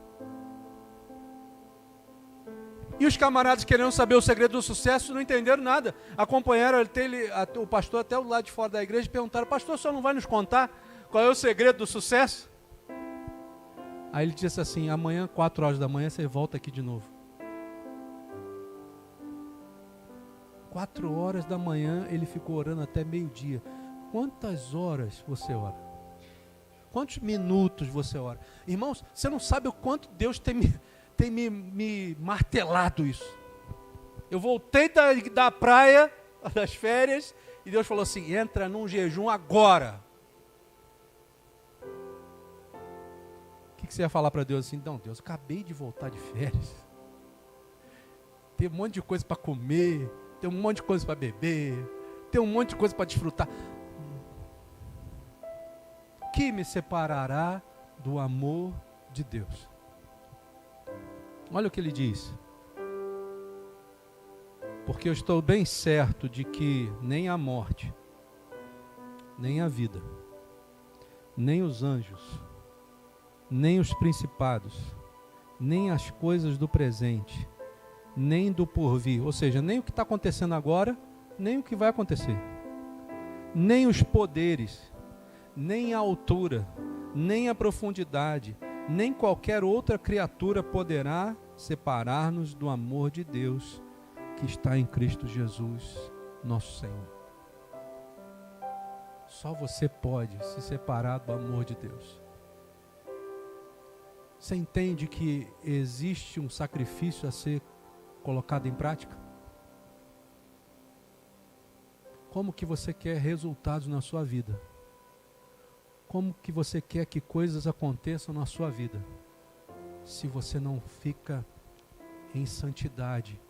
E os camaradas querendo saber o segredo do sucesso não entenderam nada. Acompanharam o pastor até o lado de fora da igreja e perguntaram, pastor, o senhor não vai nos contar qual é o segredo do sucesso? Aí ele disse assim, amanhã, 4 horas da manhã, você volta aqui de novo. 4 horas da manhã, ele ficou orando até meio-dia. Quantas horas você ora? Quantos minutos você ora? Irmãos, você não sabe o quanto Deus tem me martelado isso. Eu voltei da praia, das férias, e Deus falou assim, entra num jejum agora. O que você ia falar para Deus assim? Não, Deus, acabei de voltar de férias. Tem um monte de coisa para comer, tem um monte de coisa para beber, tem um monte de coisa para desfrutar. O que me separará do amor de Deus? Olha o que ele diz. Porque eu estou bem certo de que nem a morte, nem a vida, nem os anjos, nem os principados, nem as coisas do presente, nem do porvir, ou seja, nem o que está acontecendo agora, nem o que vai acontecer, nem os poderes, nem a altura, nem a profundidade, nem qualquer outra criatura poderá separar-nos do amor de Deus que está em Cristo Jesus, nosso Senhor. Só você pode se separar do amor de Deus. Você entende que existe um sacrifício a ser colocado em prática? Como que você quer resultados na sua vida? Como que você quer que coisas aconteçam na sua vida, se você não fica em santidade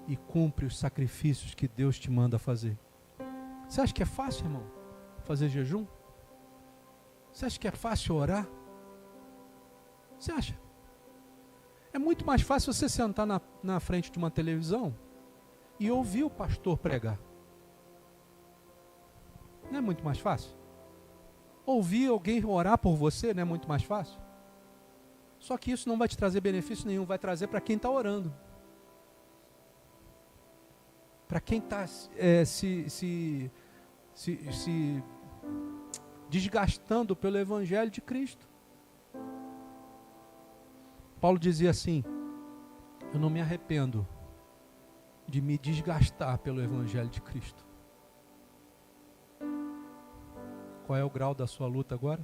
e cumpre os sacrifícios que Deus te manda fazer? Você acha que é fácil, irmão, fazer jejum? Você acha que é fácil orar? Você acha? É muito mais fácil você sentar na frente de uma televisão e ouvir o pastor pregar. Não é muito mais fácil? Ouvir alguém orar por você não é muito mais fácil? Só que isso não vai te trazer benefício nenhum, vai trazer para quem está orando. Para quem está se desgastando pelo Evangelho de Cristo. Paulo dizia assim: eu não me arrependo de me desgastar pelo Evangelho de Cristo. Qual é o grau da sua luta agora?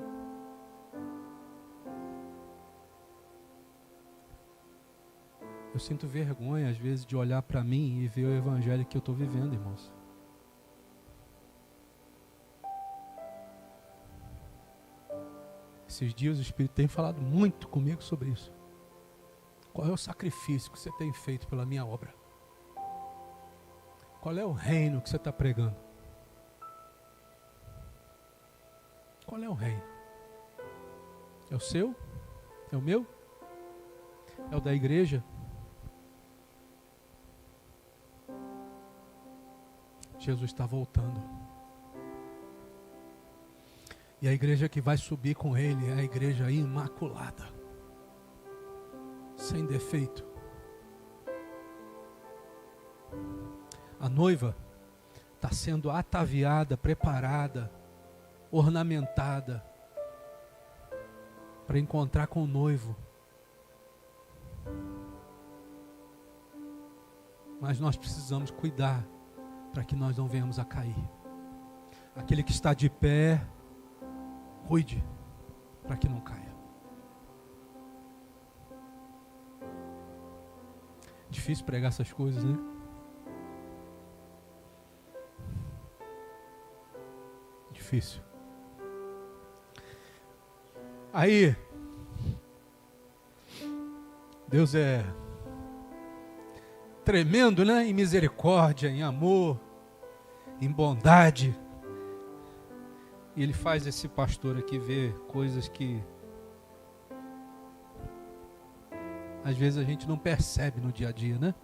Eu sinto vergonha, às vezes, de olhar para mim e ver o Evangelho que eu estou vivendo, irmãos. Esses dias o Espírito tem falado muito comigo sobre isso. Qual é o sacrifício que você tem feito pela minha obra? Qual é o reino que você está pregando? Qual é o reino? É o seu? É o meu? É o da igreja? Jesus está voltando. E a igreja que vai subir com ele é a igreja imaculada, sem defeito. A noiva está sendo ataviada, preparada, ornamentada para encontrar com o noivo. Mas nós precisamos cuidar para que nós não venhamos a cair. Aquele que está de pé, cuide para que não caia. Difícil pregar essas coisas, né? Difícil. Aí, Deus é tremendo, né? Em misericórdia, em amor, em bondade. E Ele faz esse pastor aqui ver coisas que às vezes a gente não percebe no dia a dia, né?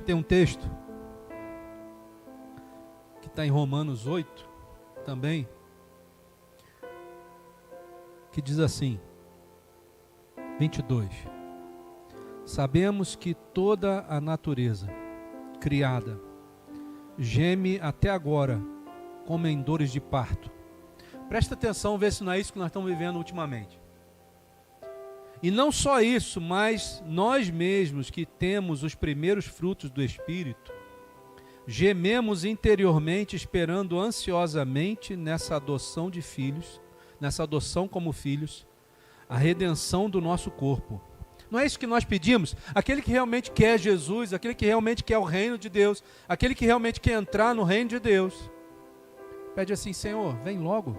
Tem um texto que está em Romanos 8 também, que diz assim, 22: sabemos que toda a natureza criada geme até agora como em dores de parto. Presta atenção, vê se não é isso que nós estamos vivendo ultimamente. E não só isso, mas nós mesmos que temos os primeiros frutos do Espírito, gememos interiormente esperando ansiosamente nessa adoção de filhos, nessa adoção como filhos, a redenção do nosso corpo. Não é isso que nós pedimos? Aquele que realmente quer Jesus, aquele que realmente quer o reino de Deus, aquele que realmente quer entrar no reino de Deus, pede assim: Senhor, vem logo.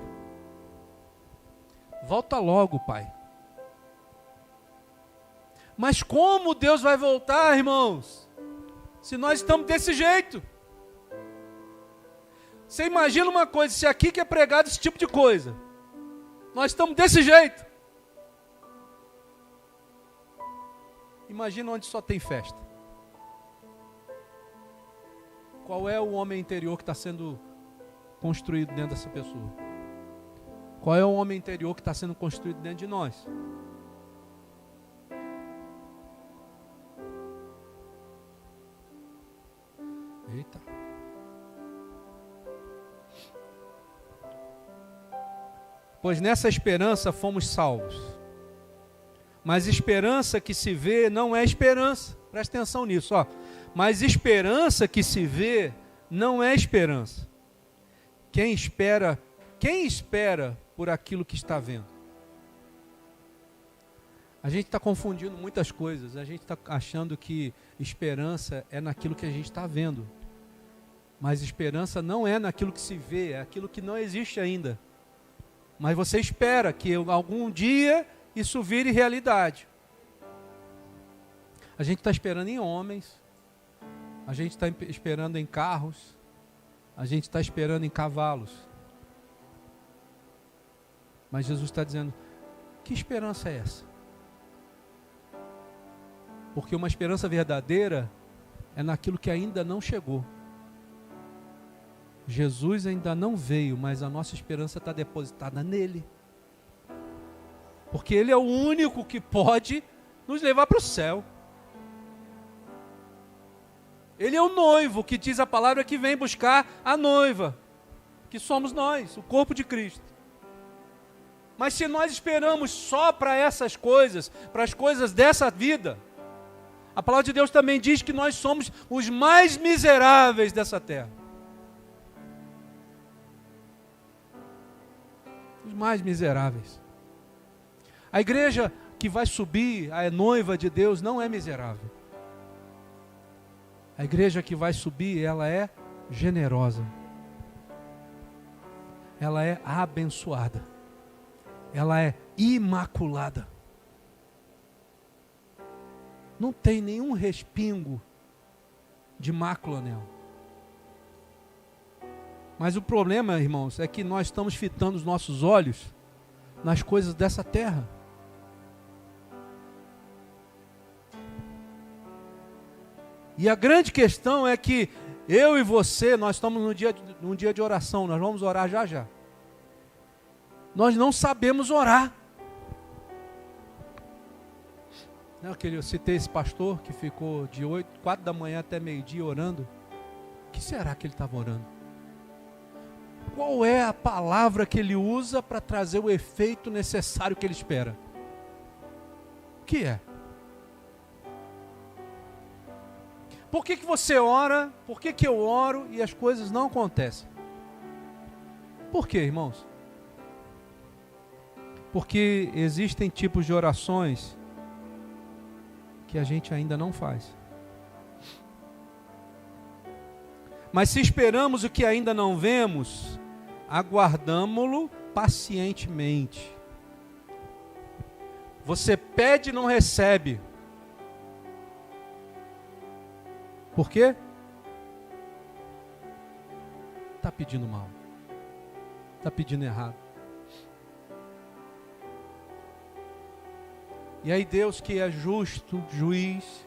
Volta logo, Pai. Mas como Deus vai voltar, irmãos, se nós estamos desse jeito? Você imagina uma coisa, se aqui que é pregado esse tipo de coisa, nós estamos desse jeito. Imagina onde só tem festa. Qual é o homem interior que está sendo construído dentro dessa pessoa? Qual é o homem interior que está sendo construído dentro de nós? Eita. Pois nessa esperança fomos salvos. Mas esperança que se vê não é esperança. Presta atenção nisso, ó. Mas esperança que se vê não é esperança. Quem espera por aquilo que está vendo? A gente está confundindo muitas coisas. A gente está achando que esperança é naquilo que a gente está vendo. Mas esperança não é naquilo que se vê, é aquilo que não existe ainda. Mas você espera que algum dia isso vire realidade. A gente está esperando em homens, a gente está esperando em carros, a gente está esperando em cavalos. Mas Jesus está dizendo, que esperança é essa? Porque uma esperança verdadeira é naquilo que ainda não chegou. Jesus ainda não veio, mas a nossa esperança está depositada nele. Porque ele é o único que pode nos levar para o céu. Ele é o noivo que diz a palavra que vem buscar a noiva, que somos nós, o corpo de Cristo. Mas se nós esperamos só para essas coisas, para as coisas dessa vida, a palavra de Deus também diz que nós somos os mais miseráveis dessa terra. Os mais miseráveis. A igreja que vai subir, a noiva de Deus, não é miserável. A igreja que vai subir, ela é generosa. Ela é abençoada. Ela é imaculada. Não tem nenhum respingo de mácula nela. Mas o problema, irmãos, é que nós estamos fitando os nossos olhos nas coisas dessa terra. E a grande questão é que eu e você, nós estamos num dia de oração, nós vamos orar já já. Nós não sabemos orar. Eu citei esse pastor que ficou de 4 da manhã até meio-dia orando. O que será que ele estava orando? Qual é a palavra que ele usa para trazer o efeito necessário que ele espera? O que é? Por que você ora? Por que eu oro e as coisas não acontecem? Por quê, irmãos? Porque existem tipos de orações que a gente ainda não faz. Mas se esperamos o que ainda não vemos, aguardamo-lo pacientemente. Você pede e não recebe. Por quê? Está pedindo mal. Está pedindo errado. E aí Deus, que é justo, juiz,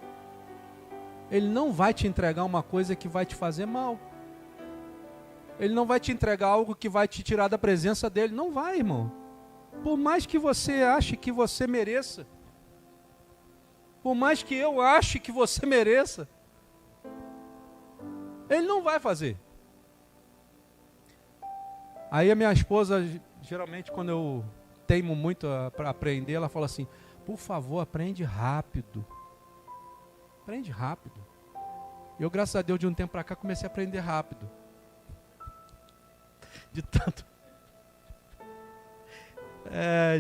Ele não vai te entregar uma coisa que vai te fazer mal. Ele não vai te entregar algo que vai te tirar da presença dEle. Não vai, irmão. Por mais que você ache que você mereça. Por mais que eu ache que você mereça. Ele não vai fazer. Aí a minha esposa, geralmente quando eu teimo muito para aprender, ela fala assim, por favor, aprende rápido. Aprende rápido. Eu, graças a Deus, de um tempo para cá, comecei a aprender rápido. De tanto.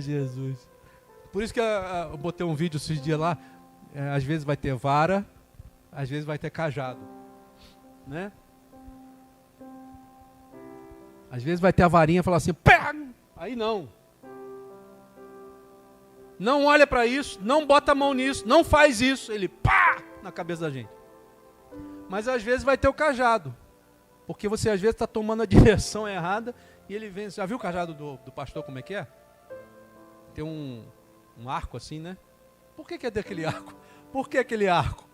Jesus. Por isso que eu botei um vídeo esses dias lá. Às vezes vai ter vara, às vezes vai ter cajado. Né? Às vezes vai ter a varinha e falar assim, pá! Aí não. Não olha para isso, não bota a mão nisso, não faz isso. Ele pá! Na cabeça da gente. Mas às vezes vai ter o cajado. Porque você às vezes está tomando a direção errada e ele vem. Já viu o cajado do pastor como é que é? Tem um arco assim, né? Por que é daquele arco? Por que aquele arco?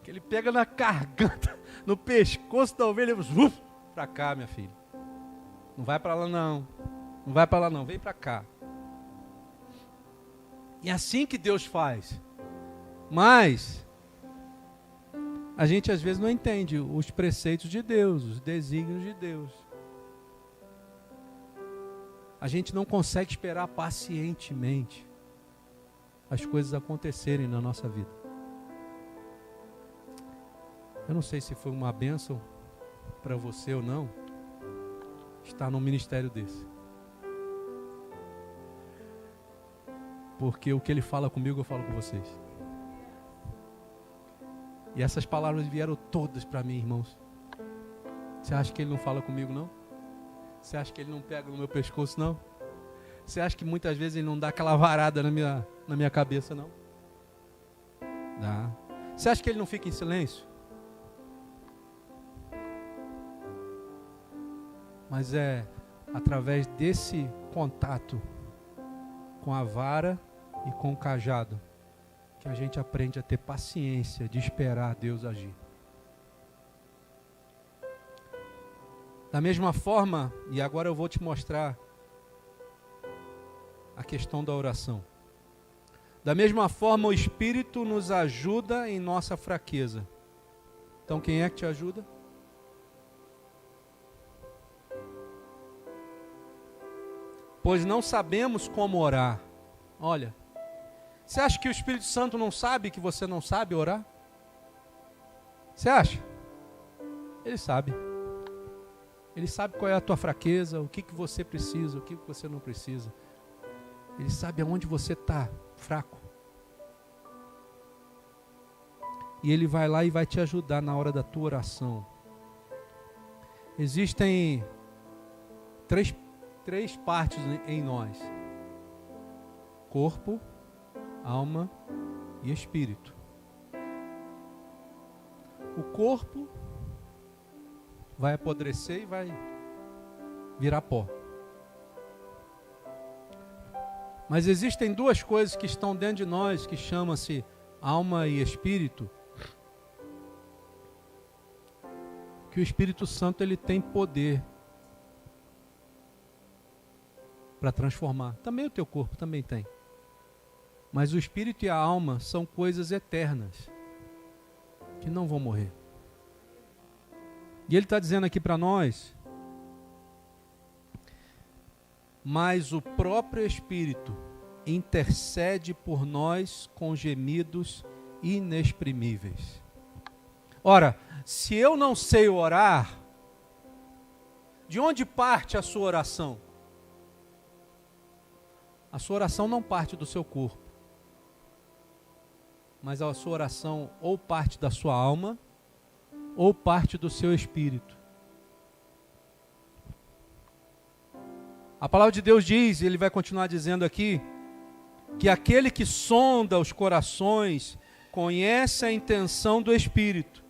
Que ele pega na garganta, no pescoço da ovelha e para cá, minha filha. Não vai para lá não. Não vai para lá não, vem para cá. E é assim que Deus faz. Mas a gente às vezes não entende os preceitos de Deus, os desígnios de Deus. A gente não consegue esperar pacientemente as coisas acontecerem na nossa vida. Eu não sei se foi uma bênção para você ou não estar num ministério desse. Porque o que ele fala comigo, eu falo com vocês. E essas palavras vieram todas para mim, irmãos. Você acha que ele não fala comigo, não? Você acha que ele não pega no meu pescoço, não? Você acha que muitas vezes ele não dá aquela varada na minha cabeça, não? Dá. Você acha que ele não fica em silêncio? Mas é através desse contato com a vara e com o cajado que a gente aprende a ter paciência de esperar Deus agir. Da mesma forma, e agora eu vou te mostrar a questão da oração. Da mesma forma, o Espírito nos ajuda em nossa fraqueza. Então, quem é que te ajuda? Pois não sabemos como orar. Olha, você acha que o Espírito Santo não sabe que você não sabe orar? Você acha? Ele sabe. Ele sabe qual é a tua fraqueza, o que você precisa, o que você não precisa. Ele sabe aonde você está fraco. E Ele vai lá e vai te ajudar na hora da tua oração. Existem três partes em nós: corpo, alma e espírito. O corpo vai apodrecer e vai virar pó. Mas existem duas coisas que estão dentro de nós, que chama-se alma e espírito, que o Espírito Santo ele tem poder para transformar. Também o teu corpo também tem. Mas o espírito e a alma são coisas eternas, que não vão morrer. E ele está dizendo aqui para nós, mas o próprio Espírito intercede por nós com gemidos inexprimíveis. Ora, se eu não sei orar, de onde parte a sua oração? A sua oração não parte do seu corpo, mas a sua oração ou parte da sua alma, ou parte do seu espírito. A palavra de Deus diz, e ele vai continuar dizendo aqui, que aquele que sonda os corações conhece a intenção do Espírito,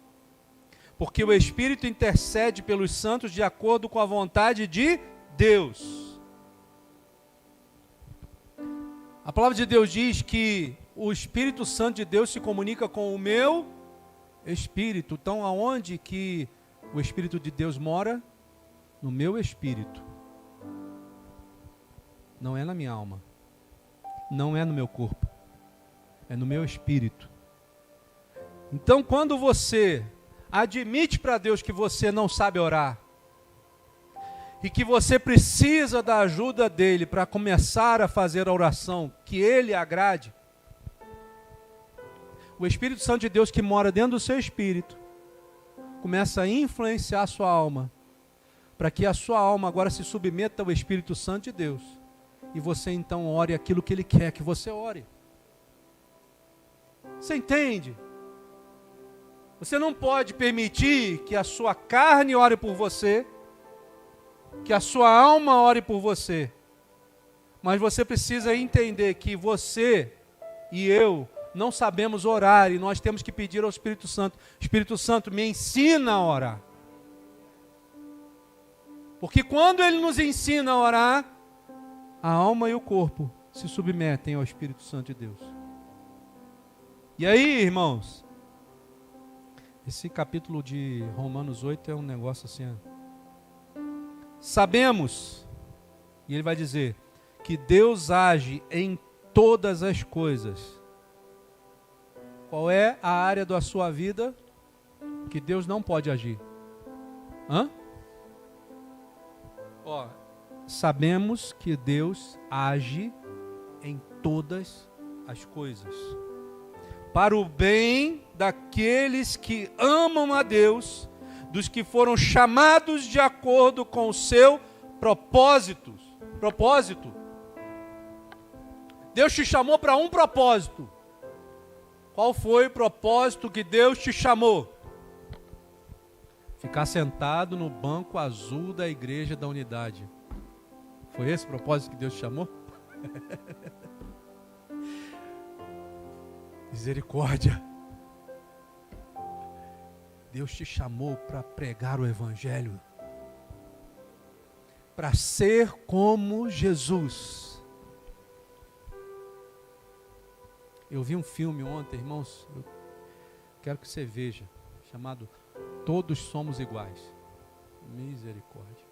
porque o Espírito intercede pelos santos de acordo com a vontade de Deus. A palavra de Deus diz que o Espírito Santo de Deus se comunica com o meu espírito. Então, aonde que o Espírito de Deus mora? No meu espírito. Não é na minha alma. Não é no meu corpo. É no meu espírito. Então, quando você admite para Deus que você não sabe orar, e que você precisa da ajuda dele para começar a fazer a oração que ele agrade, o Espírito Santo de Deus que mora dentro do seu espírito começa a influenciar a sua alma, para que a sua alma agora se submeta ao Espírito Santo de Deus, e você então ore aquilo que ele quer que você ore. Você entende? Você não pode permitir que a sua carne ore por você, que a sua alma ore por você, mas você precisa entender que você e eu não sabemos orar, e nós temos que pedir ao Espírito Santo: Espírito Santo, me ensina a orar. Porque quando ele nos ensina a orar, a alma e o corpo se submetem ao Espírito Santo de Deus. E aí, irmãos, esse capítulo de Romanos 8 é um negócio assim. Sabemos, e ele vai dizer, que Deus age em todas as coisas. Qual é a área da sua vida que Deus não pode agir? Sabemos que Deus age em todas as coisas, para o bem daqueles que amam a Deus, dos que foram chamados de acordo com o seu propósito. Deus te chamou para um propósito. Qual foi o propósito que Deus te chamou? Ficar sentado no banco azul da igreja da unidade. Foi esse o propósito que Deus te chamou? Misericórdia. Deus te chamou para pregar o evangelho. Para ser como Jesus. Eu vi um filme ontem, irmãos. Eu quero que você veja. Chamado Todos Somos Iguais. Misericórdia.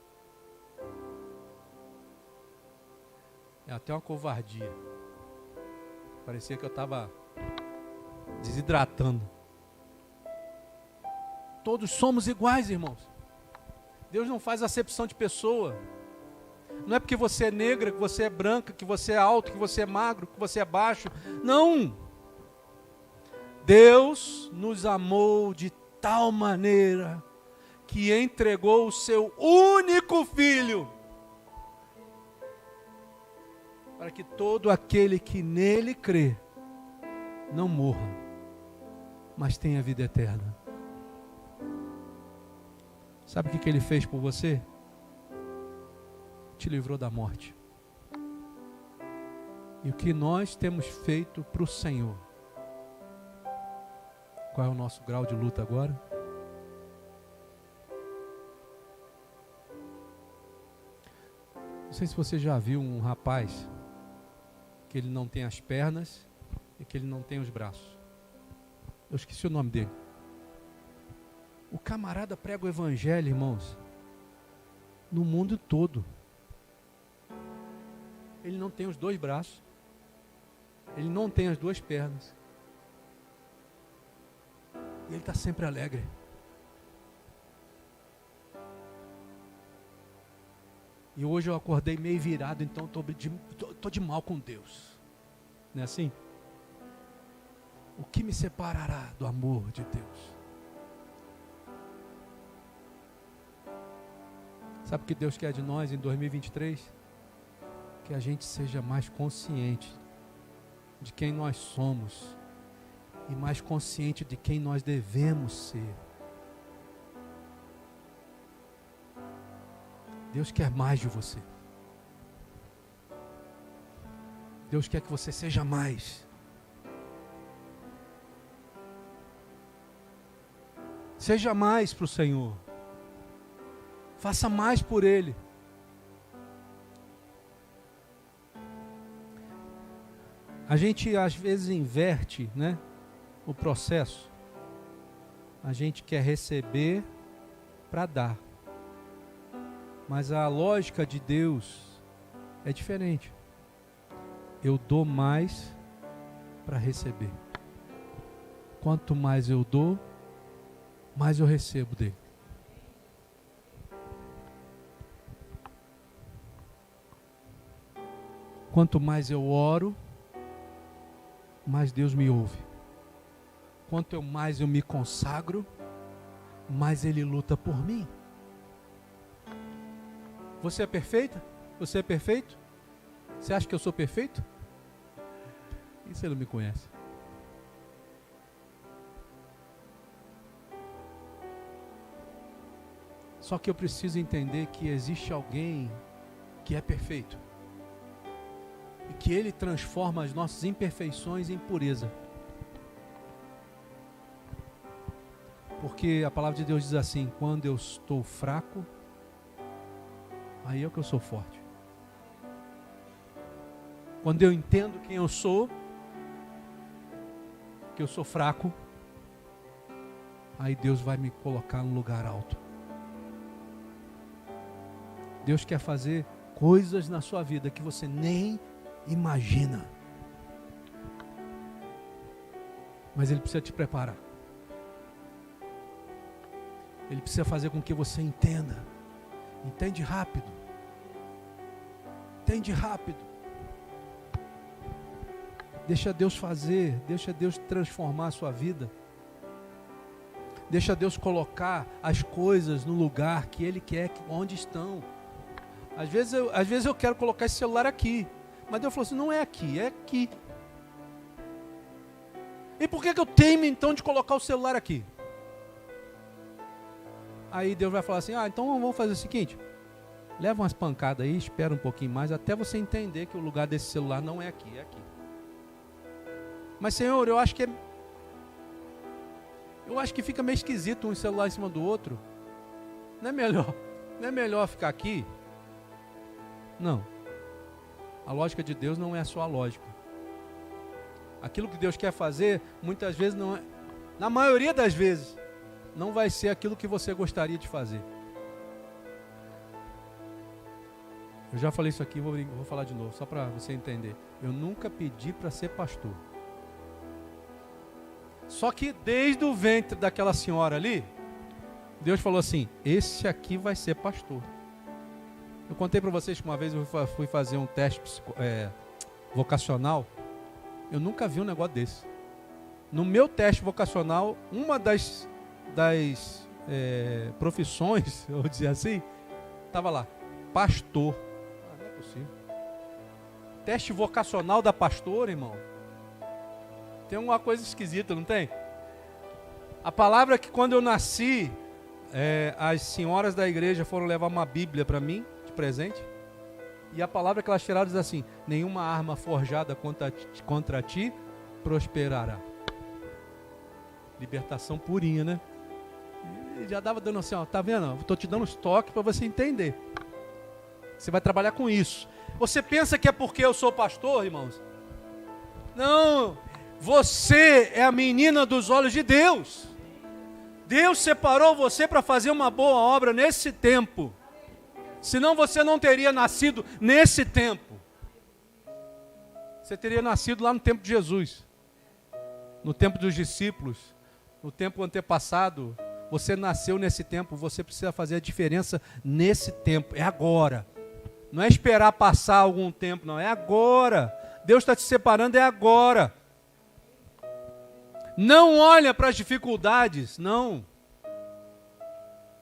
É até uma covardia. Parecia que eu estava desidratando. Todos somos iguais, irmãos. Deus não faz acepção de pessoa. Não é porque você é negra, que você é branca, que você é alto, que você é magro, que você é baixo. Não. Deus nos amou de tal maneira que entregou o seu único filho para que todo aquele que nele crê não morra, mas tenha vida eterna. Sabe o que ele fez por você? Te livrou da morte. E o que nós temos feito para o Senhor? Qual é o nosso grau de luta agora? Não sei se você já viu um rapaz que ele não tem as pernas e que ele não tem os braços. Eu esqueci o nome dele. O camarada prega o evangelho, irmãos, no mundo todo. Ele não tem os dois braços. Ele não tem as duas pernas. E ele está sempre alegre. E hoje eu acordei meio virado, então estou de mal com Deus. Não é assim? O que me separará do amor de Deus? Sabe o que Deus quer de nós em 2023? Que a gente seja mais consciente de quem nós somos e mais consciente de quem nós devemos ser. Deus quer mais de você. Deus quer que você seja mais. Seja mais para o Senhor. Faça mais por Ele. A gente às vezes inverte, né, o processo. A gente quer receber para dar. Mas a lógica de Deus é diferente. Eu dou mais para receber. Quanto mais eu dou, mais eu recebo dele. Quanto mais eu oro, mais Deus me ouve. Quanto mais eu me consagro, mais Ele luta por mim. Você é perfeita? Você é perfeito? Você acha que eu sou perfeito? E você não me conhece? Só que eu preciso entender que existe alguém que é perfeito. E que Ele transforma as nossas imperfeições em pureza. Porque a palavra de Deus diz assim: quando eu estou fraco, aí é que eu sou forte. Quando eu entendo quem eu sou, que eu sou fraco, aí Deus vai me colocar num lugar alto. Deus quer fazer coisas na sua vida que você nem imagina. Mas Ele precisa te preparar. Ele precisa fazer com que você entenda. Entende rápido. Entende rápido. Deixa Deus fazer. Deixa Deus transformar a sua vida. Deixa Deus colocar as coisas no lugar que Ele quer, onde estão. Às vezes eu quero colocar esse celular aqui. Mas Deus falou assim: não é aqui, é aqui. E por que eu teimo então de colocar o celular aqui? Aí Deus vai falar assim, então vamos fazer o seguinte, leva umas pancadas aí, espera um pouquinho mais, até você entender que o lugar desse celular não é aqui, é aqui. Mas Senhor, eu acho que fica meio esquisito um celular em cima do outro. Não é melhor ficar aqui? Não. A lógica de Deus não é a sua lógica. Aquilo que Deus quer fazer, muitas vezes não é, na maioria das vezes, não vai ser aquilo que você gostaria de fazer. Eu já falei isso aqui, vou falar de novo, só para você entender. Eu nunca pedi para ser pastor. Só que desde o ventre daquela senhora ali, Deus falou assim, esse aqui vai ser pastor. Eu contei para vocês que uma vez eu fui fazer um teste vocacional. Eu nunca vi um negócio desse. No meu teste vocacional, uma das profissões, eu vou dizer assim, estava lá, pastor. Não é possível. Teste vocacional da pastora, irmão. Tem uma coisa esquisita, não tem? A palavra que quando eu nasci, as senhoras da igreja foram levar uma Bíblia para mim, de presente. E a palavra que elas tiraram diz assim, nenhuma arma forjada contra ti prosperará. Libertação purinha, né? E já dava dando assim, tá vendo? Estou te dando uns toques para você entender. Você vai trabalhar com isso. Você pensa que é porque eu sou pastor, irmãos? Não, você é a menina dos olhos de Deus. Deus separou você para fazer uma boa obra nesse tempo. Senão você não teria nascido nesse tempo. Você teria nascido lá no tempo de Jesus. No tempo dos discípulos. No tempo antepassado. Você nasceu nesse tempo. Você precisa fazer a diferença nesse tempo. É agora. Não é esperar passar algum tempo, não. É agora. Deus está te separando, é agora. Não olha para as dificuldades, não.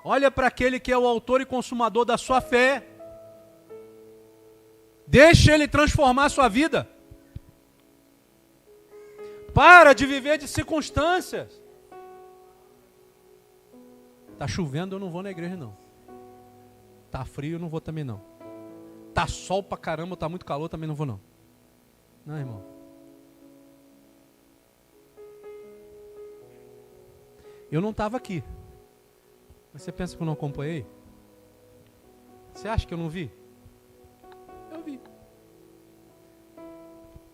Olha para aquele que é o autor e consumador da sua fé. Deixa ele transformar a sua vida. Para de viver de circunstâncias. Está chovendo, eu não vou na igreja não. Está frio, eu não vou também não. Está sol pra caramba, está muito calor, também não vou não. Não, irmão. Eu não estava aqui. Mas você pensa que eu não acompanhei? Você acha que eu não vi? Eu vi.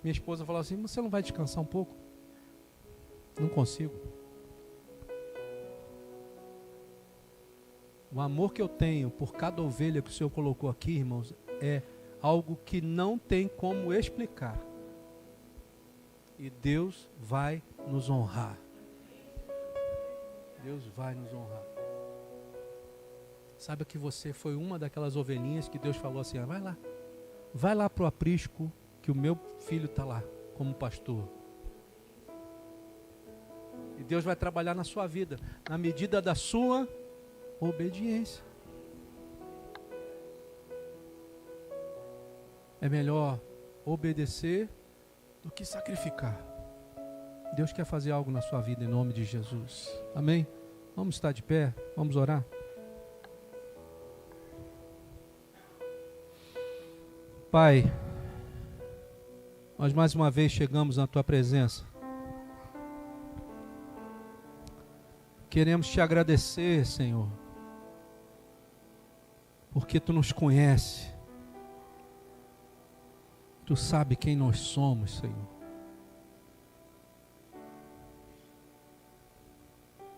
Minha esposa falou assim, você não vai descansar um pouco? Não consigo. O amor que eu tenho por cada ovelha que o Senhor colocou aqui, irmãos, é algo que não tem como explicar. E Deus vai nos honrar. Deus vai nos honrar. Saiba que você foi uma daquelas ovelhinhas que Deus falou assim, vai lá para o aprisco que o meu filho está lá, como pastor. E Deus vai trabalhar na sua vida, na medida da sua obediência. É melhor obedecer do que sacrificar. Deus quer fazer algo na sua vida em nome de Jesus. Amém? Vamos estar de pé, vamos orar. Pai, nós mais uma vez chegamos na Tua presença. Queremos Te agradecer, Senhor, porque Tu nos conhece. Tu sabe quem nós somos, Senhor.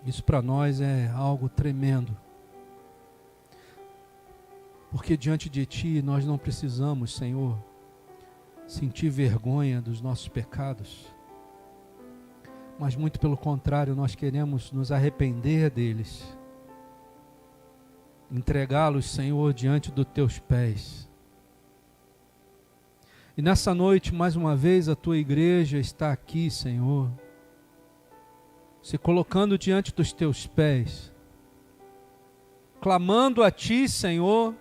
Isso para nós é algo tremendo. Porque diante de Ti nós não precisamos, Senhor, sentir vergonha dos nossos pecados. Mas muito pelo contrário, nós queremos nos arrepender deles. Entregá-los, Senhor, diante dos Teus pés. E nessa noite, mais uma vez, a Tua igreja está aqui, Senhor, se colocando diante dos Teus pés, clamando a Ti, Senhor,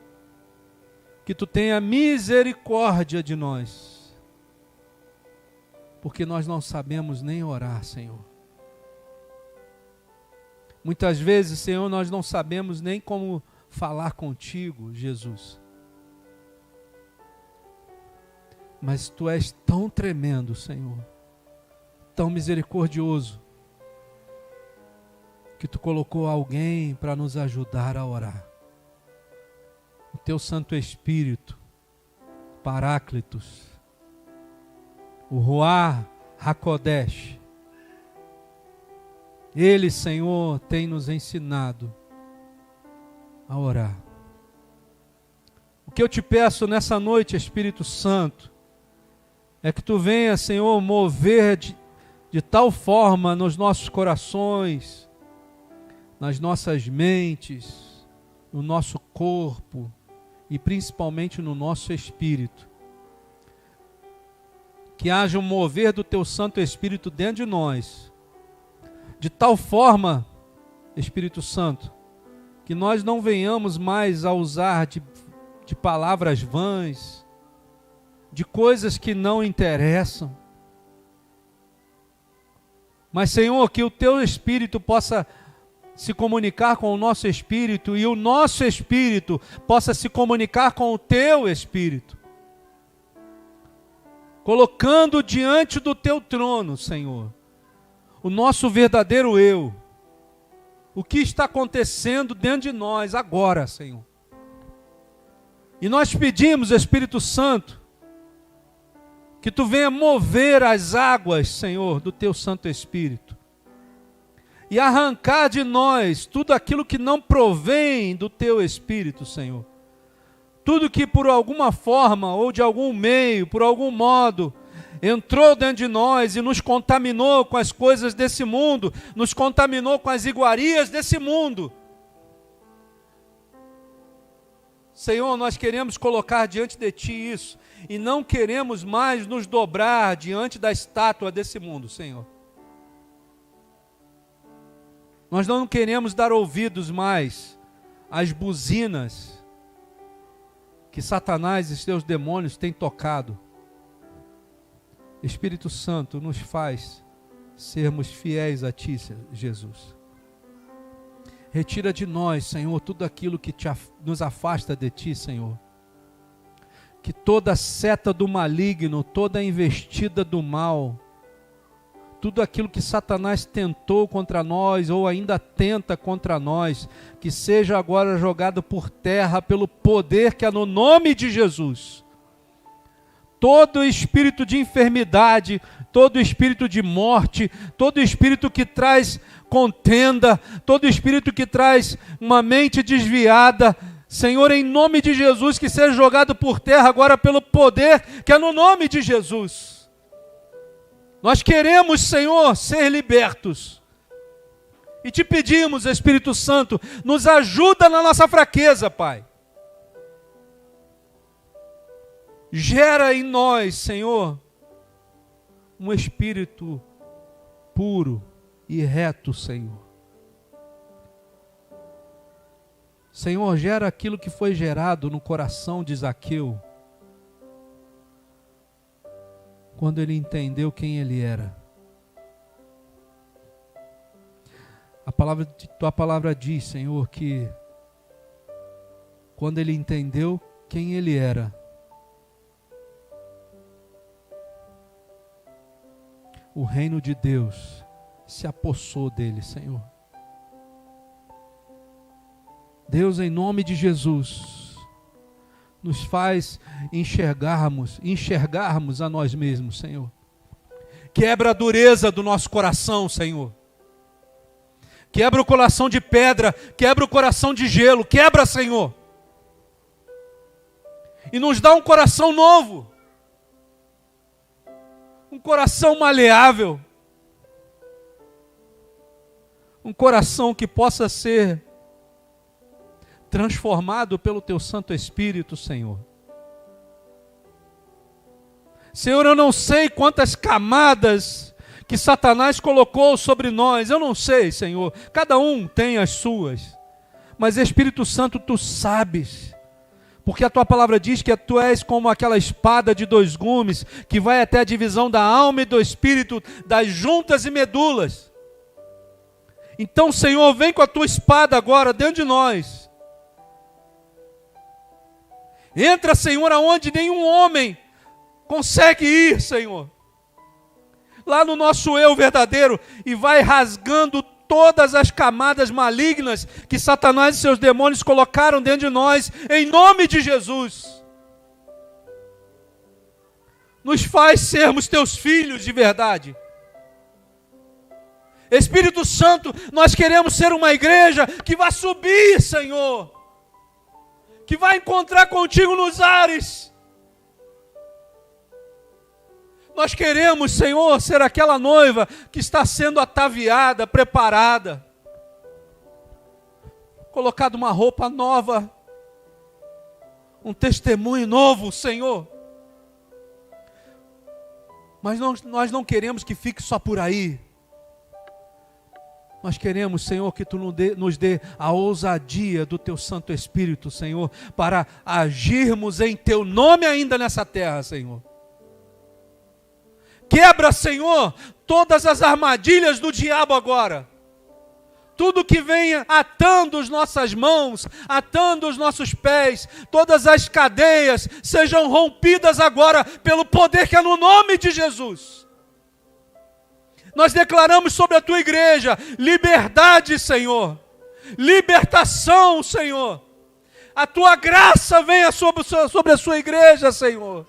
que Tu tenha misericórdia de nós, porque nós não sabemos nem orar, Senhor. Muitas vezes, Senhor, nós não sabemos nem como falar contigo, Jesus. Mas Tu és tão tremendo, Senhor, tão misericordioso, que Tu colocou alguém para nos ajudar a orar. O Teu Santo Espírito, Paráclitos, o Ruach HaKodesh. Ele, Senhor, tem nos ensinado a orar. O que eu te peço nessa noite, Espírito Santo, é que Tu venha, Senhor, mover de tal forma nos nossos corações, nas nossas mentes, no nosso corpo e principalmente no nosso espírito. Que haja um mover do Teu Santo Espírito dentro de nós, de tal forma, Espírito Santo, que nós não venhamos mais a usar de palavras vãs, de coisas que não interessam. Mas, Senhor, que o Teu Espírito possa se comunicar com o nosso espírito e o nosso espírito possa se comunicar com o Teu Espírito. Colocando diante do Teu trono, Senhor, o nosso verdadeiro eu. O que está acontecendo dentro de nós agora, Senhor. E nós pedimos, Espírito Santo, que Tu venha mover as águas, Senhor, do Teu Santo Espírito. E arrancar de nós tudo aquilo que não provém do Teu Espírito, Senhor. Tudo que por alguma forma, ou de algum meio, por algum modo, entrou dentro de nós e nos contaminou com as coisas desse mundo, nos contaminou com as iguarias desse mundo. Senhor, nós queremos colocar diante de Ti isso, e não queremos mais nos dobrar diante da estátua desse mundo, Senhor. Nós não queremos dar ouvidos mais às buzinas que Satanás e seus demônios têm tocado. Espírito Santo, nos faz sermos fiéis a Ti, Jesus. Retira de nós, Senhor, tudo aquilo que nos afasta de Ti, Senhor. Que toda seta do maligno, toda investida do mal, tudo aquilo que Satanás tentou contra nós, ou ainda tenta contra nós, que seja agora jogado por terra pelo poder que há no nome de Jesus. Todo espírito de enfermidade, todo espírito de morte, todo espírito que traz contenda, todo espírito que traz uma mente desviada, Senhor, em nome de Jesus, que seja jogado por terra agora pelo poder que é no nome de Jesus. Nós queremos, Senhor, ser libertos. E Te pedimos, Espírito Santo, nos ajuda na nossa fraqueza, Pai. Gera em nós, Senhor, um espírito puro e reto, Senhor. Senhor, gera aquilo que foi gerado no coração de Zaqueu, quando ele entendeu quem ele era. Tua palavra diz, Senhor, que quando ele entendeu quem ele era, o reino de Deus se apossou dele, Senhor. Deus, em nome de Jesus, nos faz enxergarmos a nós mesmos, Senhor. Quebra a dureza do nosso coração, Senhor. Quebra o coração de pedra, quebra o coração de gelo, quebra, Senhor. E nos dá um coração novo. Um coração maleável. Um coração que possa ser transformado pelo Teu Santo Espírito, Senhor. Senhor, eu não sei quantas camadas que Satanás colocou sobre nós, eu não sei, Senhor, cada um tem as suas, mas Espírito Santo, Tu sabes, porque a Tua palavra diz que Tu és como aquela espada de 2 gumes, que vai até a divisão da alma e do espírito, das juntas e medulas, Então, Senhor, vem com a tua espada agora dentro de nós. Entra, Senhor, aonde nenhum homem consegue ir, Senhor. Lá no nosso eu verdadeiro, e vai rasgando todas as camadas malignas que Satanás e seus demônios colocaram dentro de nós, em nome de Jesus. Nos faz sermos teus filhos de verdade. Espírito Santo, nós queremos ser uma igreja que vai subir, Senhor, que vai encontrar contigo nos ares. Nós queremos, Senhor, ser aquela noiva que está sendo ataviada, preparada, colocado uma roupa nova, um testemunho novo, Senhor. Mas nós não queremos que fique só por aí. Nós queremos, Senhor, que Tu nos dê a ousadia do Teu Santo Espírito, Senhor, para agirmos em Teu nome ainda nessa terra, Senhor. Quebra, Senhor, todas as armadilhas do diabo agora. Tudo que venha atando as nossas mãos, atando os nossos pés, todas as cadeias sejam rompidas agora pelo poder que é no nome de Jesus. Nós declaramos sobre a Tua igreja liberdade, Senhor. Libertação, Senhor. A Tua graça venha sobre a Sua igreja, Senhor.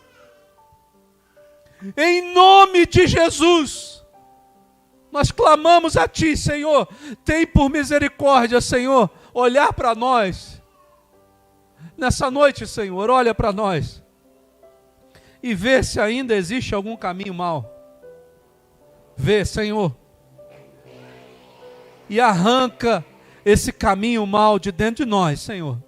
Em nome de Jesus, nós clamamos a Ti, Senhor. Tem por misericórdia, Senhor, olhar para nós. Nessa noite, Senhor, olha para nós. E vê se ainda existe algum caminho mau. Vê, Senhor. E arranca esse caminho mau de dentro de nós, Senhor.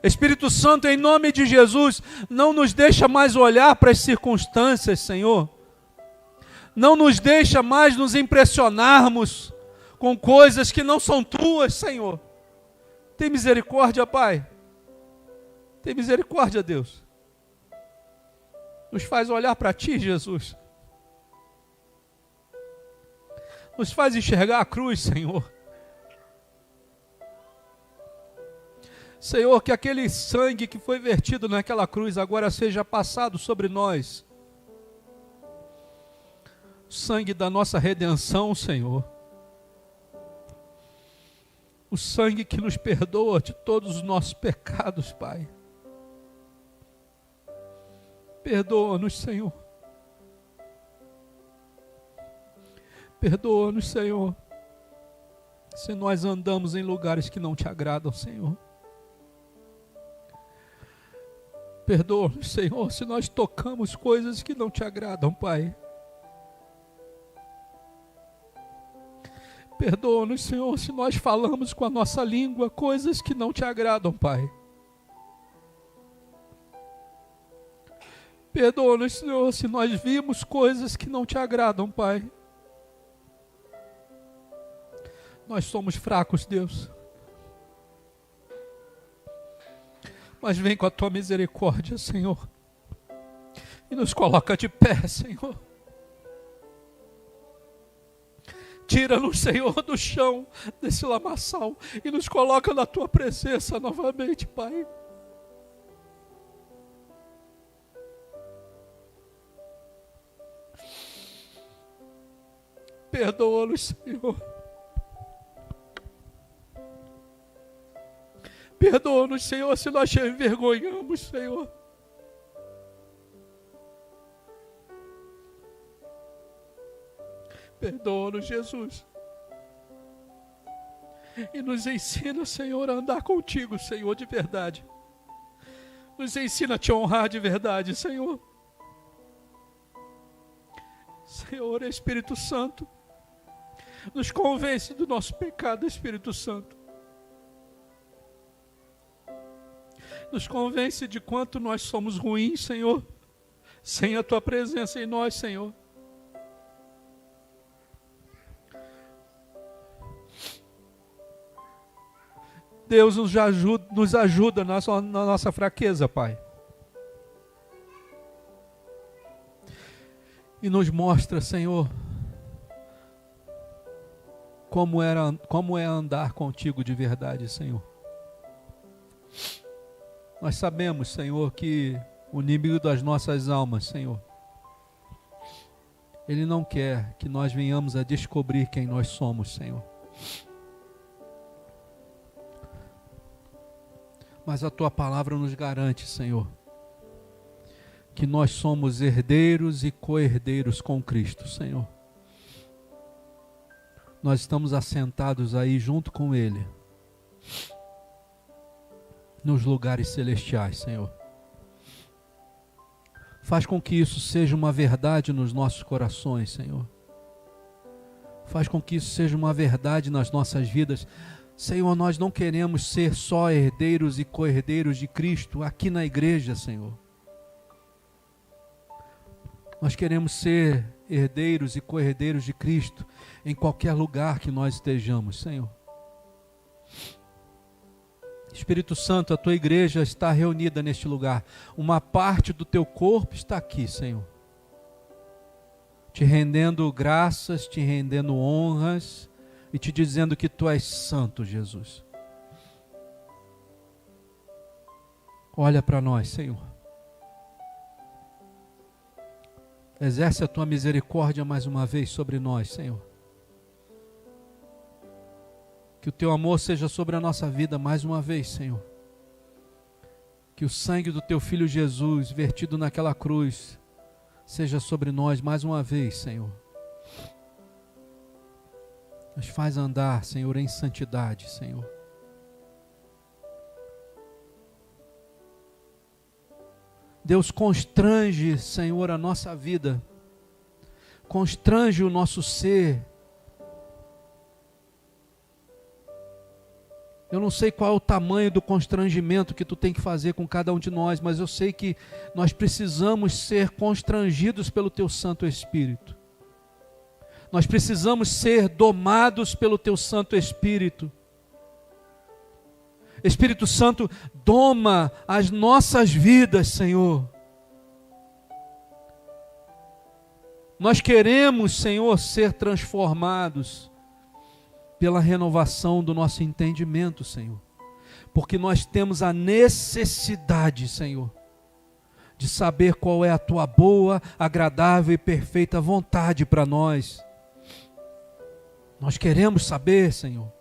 Espírito Santo, em nome de Jesus, não nos deixa mais olhar para as circunstâncias, Senhor. Não nos deixa mais nos impressionarmos com coisas que não são Tuas, Senhor. Tem misericórdia, Pai. Tem misericórdia, Deus. Nos faz olhar para Ti, Jesus. Nos faz enxergar a cruz, Senhor. Senhor, que aquele sangue que foi vertido naquela cruz agora seja passado sobre nós. O sangue da nossa redenção, Senhor. O sangue que nos perdoa de todos os nossos pecados, Pai. Perdoa-nos, Senhor. Perdoa-nos, Senhor, se nós andamos em lugares que não Te agradam, Senhor. Perdoa-nos, Senhor, se nós tocamos coisas que não Te agradam, Pai. Perdoa-nos, Senhor, se nós falamos com a nossa língua coisas que não Te agradam, Pai. Perdoa-nos, Senhor, se nós vimos coisas que não Te agradam, Pai. Nós somos fracos, Deus. Mas vem com a Tua misericórdia, Senhor. E nos coloca de pé, Senhor. Tira-nos, Senhor, do chão desse lamaçal e nos coloca na Tua presença novamente, Pai. Perdoa-nos, Senhor. Perdoa-nos, Senhor, se nós te envergonhamos, Senhor. Perdoa-nos, Jesus. E nos ensina, Senhor, a andar contigo, Senhor, de verdade. Nos ensina a Te honrar de verdade, Senhor. Senhor, Espírito Santo, nos convence do nosso pecado, Espírito Santo. Nos convence de quanto nós somos ruins, Senhor, sem a Tua presença em nós, Senhor. Deus nos ajuda na nossa fraqueza, Pai. E nos mostra, Senhor, como é andar contigo de verdade, Senhor. Nós sabemos, Senhor, que o inimigo das nossas almas, Senhor, ele não quer que nós venhamos a descobrir quem nós somos, Senhor. Mas a Tua palavra nos garante, Senhor, que nós somos herdeiros e co-herdeiros com Cristo, Senhor. Nós estamos assentados aí junto com Ele, nos lugares celestiais, Senhor. Faz com que isso seja uma verdade nos nossos corações, Senhor. Faz com que isso seja uma verdade nas nossas vidas. Senhor, nós não queremos ser só herdeiros e co-herdeiros de Cristo aqui na igreja, Senhor. Nós queremos ser herdeiros e co-herdeiros de Cristo em qualquer lugar que nós estejamos, Senhor. Espírito Santo, a Tua igreja está reunida neste lugar. Uma parte do Teu corpo está aqui, Senhor. Te rendendo graças, te rendendo honras e te dizendo que Tu és santo, Jesus. Olha para nós, Senhor. Exerce a Tua misericórdia mais uma vez sobre nós, Senhor. Que o Teu amor seja sobre a nossa vida mais uma vez, Senhor. Que o sangue do Teu Filho Jesus, vertido naquela cruz, seja sobre nós mais uma vez, Senhor. Nos faz andar, Senhor, em santidade, Senhor. Deus, constrange, Senhor, a nossa vida. Constrange o nosso ser. Eu não sei qual é o tamanho do constrangimento que Tu tem que fazer com cada um de nós, mas eu sei que nós precisamos ser constrangidos pelo Teu Santo Espírito. Nós precisamos ser domados pelo Teu Santo Espírito. Espírito Santo, doma as nossas vidas, Senhor. Nós queremos, Senhor, ser transformados pela renovação do nosso entendimento, Senhor. Porque nós temos a necessidade, Senhor, de saber qual é a Tua boa, agradável e perfeita vontade para nós. Nós queremos saber, Senhor.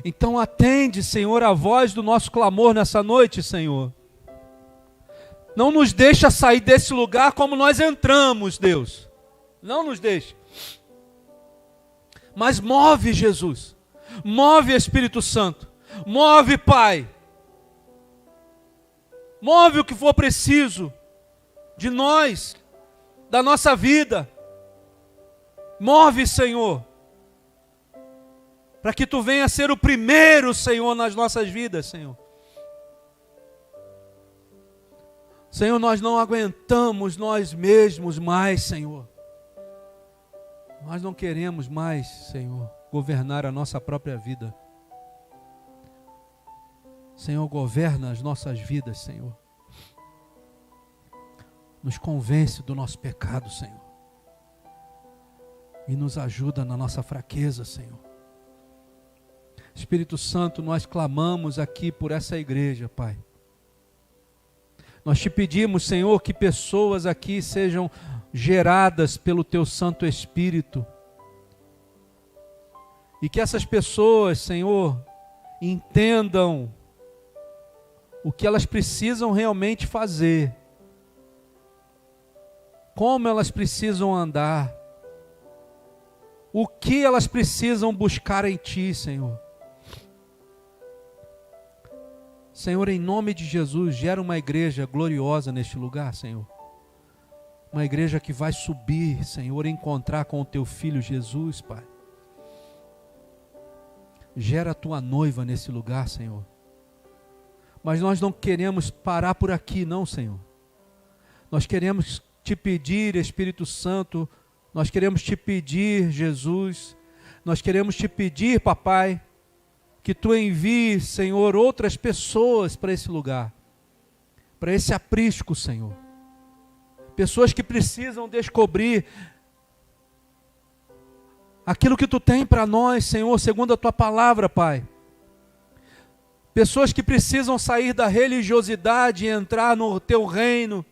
Então atende, Senhor, a voz do nosso clamor nessa noite, Senhor. Não nos deixa sair desse lugar como nós entramos, Deus. Não nos deixe. Mas move, Jesus. Move, Espírito Santo. Move, Pai. Move o que for preciso de nós, da nossa vida. Move, Senhor, para que Tu venha ser o primeiro, Senhor, nas nossas vidas, Senhor. Senhor, nós não aguentamos nós mesmos mais, Senhor. Nós não queremos mais, Senhor, governar a nossa própria vida. Senhor, governa as nossas vidas, Senhor. Nos convence do nosso pecado, Senhor. E nos ajuda na nossa fraqueza, Senhor. Espírito Santo, nós clamamos aqui por essa igreja, Pai. Nós Te pedimos, Senhor, que pessoas aqui sejam geradas pelo Teu Santo Espírito. E que essas pessoas, Senhor, entendam o que elas precisam realmente fazer. Como elas precisam andar. O que elas precisam buscar em Ti, Senhor. Senhor, em nome de Jesus, gera uma igreja gloriosa neste lugar, Senhor. Uma igreja que vai subir, Senhor, encontrar com o Teu Filho Jesus, Pai. Gera a Tua noiva nesse lugar, Senhor. Mas nós não queremos parar por aqui, não, Senhor. Nós queremos Te pedir, Espírito Santo, nós queremos Te pedir, Jesus, nós queremos Te pedir, Papai, que Tu envies, Senhor, outras pessoas para esse lugar, para esse aprisco, Senhor. Pessoas que precisam descobrir aquilo que Tu tem para nós, Senhor, segundo a Tua palavra, Pai. Pessoas que precisam sair da religiosidade e entrar no Teu reino.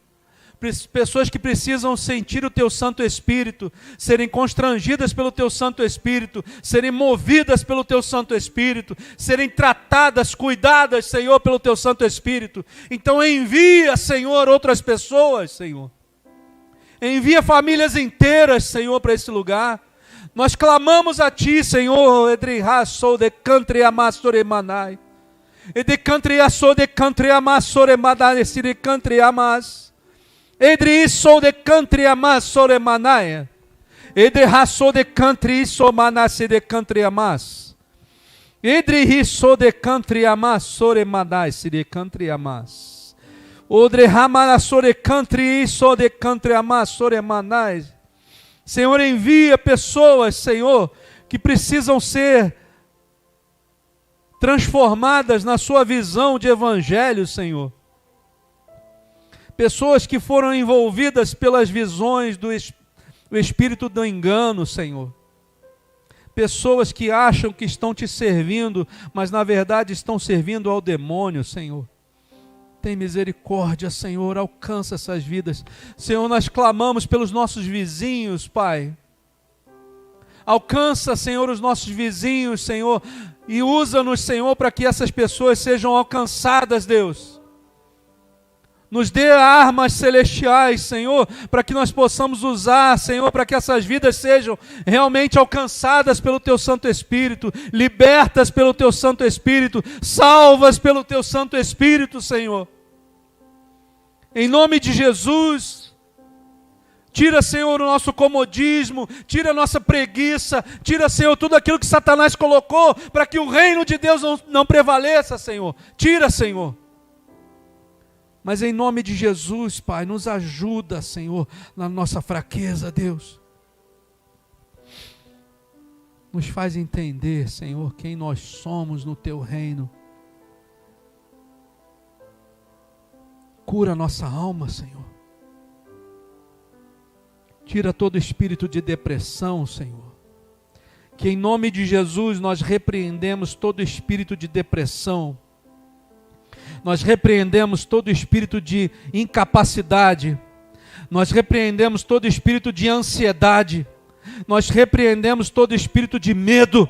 Pessoas que precisam sentir o Teu Santo Espírito, serem constrangidas pelo Teu Santo Espírito, serem movidas pelo Teu Santo Espírito, serem tratadas, cuidadas, Senhor, pelo Teu Santo Espírito. Então envia, Senhor, outras pessoas, Senhor. Envia famílias inteiras, Senhor, para esse lugar. Nós clamamos a Ti, Senhor, Edrihassou de country amassoremanai. E de country assou de country amassoremanai, se de country amas. Edrihassou de country amassoremanai. Edrihassou de country somanase de country amas. Edrihassou de country amassoremanai, se de country amas. Odre ramanassore country so de country amassoremanai. Senhor, envia pessoas, Senhor, que precisam ser transformadas na sua visão de evangelho, Senhor. Pessoas que foram envolvidas pelas visões do espírito do engano, Senhor. Pessoas que acham que estão Te servindo, mas na verdade estão servindo ao demônio, Senhor. Tem misericórdia, Senhor, alcança essas vidas. Senhor, nós clamamos pelos nossos vizinhos, Pai. Alcança, Senhor, os nossos vizinhos, Senhor, e usa-nos, Senhor, para que essas pessoas sejam alcançadas, Deus. Nos dê armas celestiais, Senhor, para que nós possamos usar, Senhor, para que essas vidas sejam realmente alcançadas pelo Teu Santo Espírito, libertas pelo Teu Santo Espírito, salvas pelo Teu Santo Espírito, Senhor. Em nome de Jesus, tira, Senhor, o nosso comodismo, tira a nossa preguiça, tira, Senhor, tudo aquilo que Satanás colocou para que o reino de Deus não prevaleça, Senhor. Tira, Senhor. Mas em nome de Jesus, Pai, nos ajuda, Senhor, na nossa fraqueza, Deus. Nos faz entender, Senhor, quem nós somos no Teu reino. Cura a nossa alma, Senhor. Tira todo espírito de depressão, Senhor. Que em nome de Jesus nós repreendemos todo espírito de depressão. Nós repreendemos todo espírito de incapacidade. Nós repreendemos todo espírito de ansiedade. Nós repreendemos todo espírito de medo.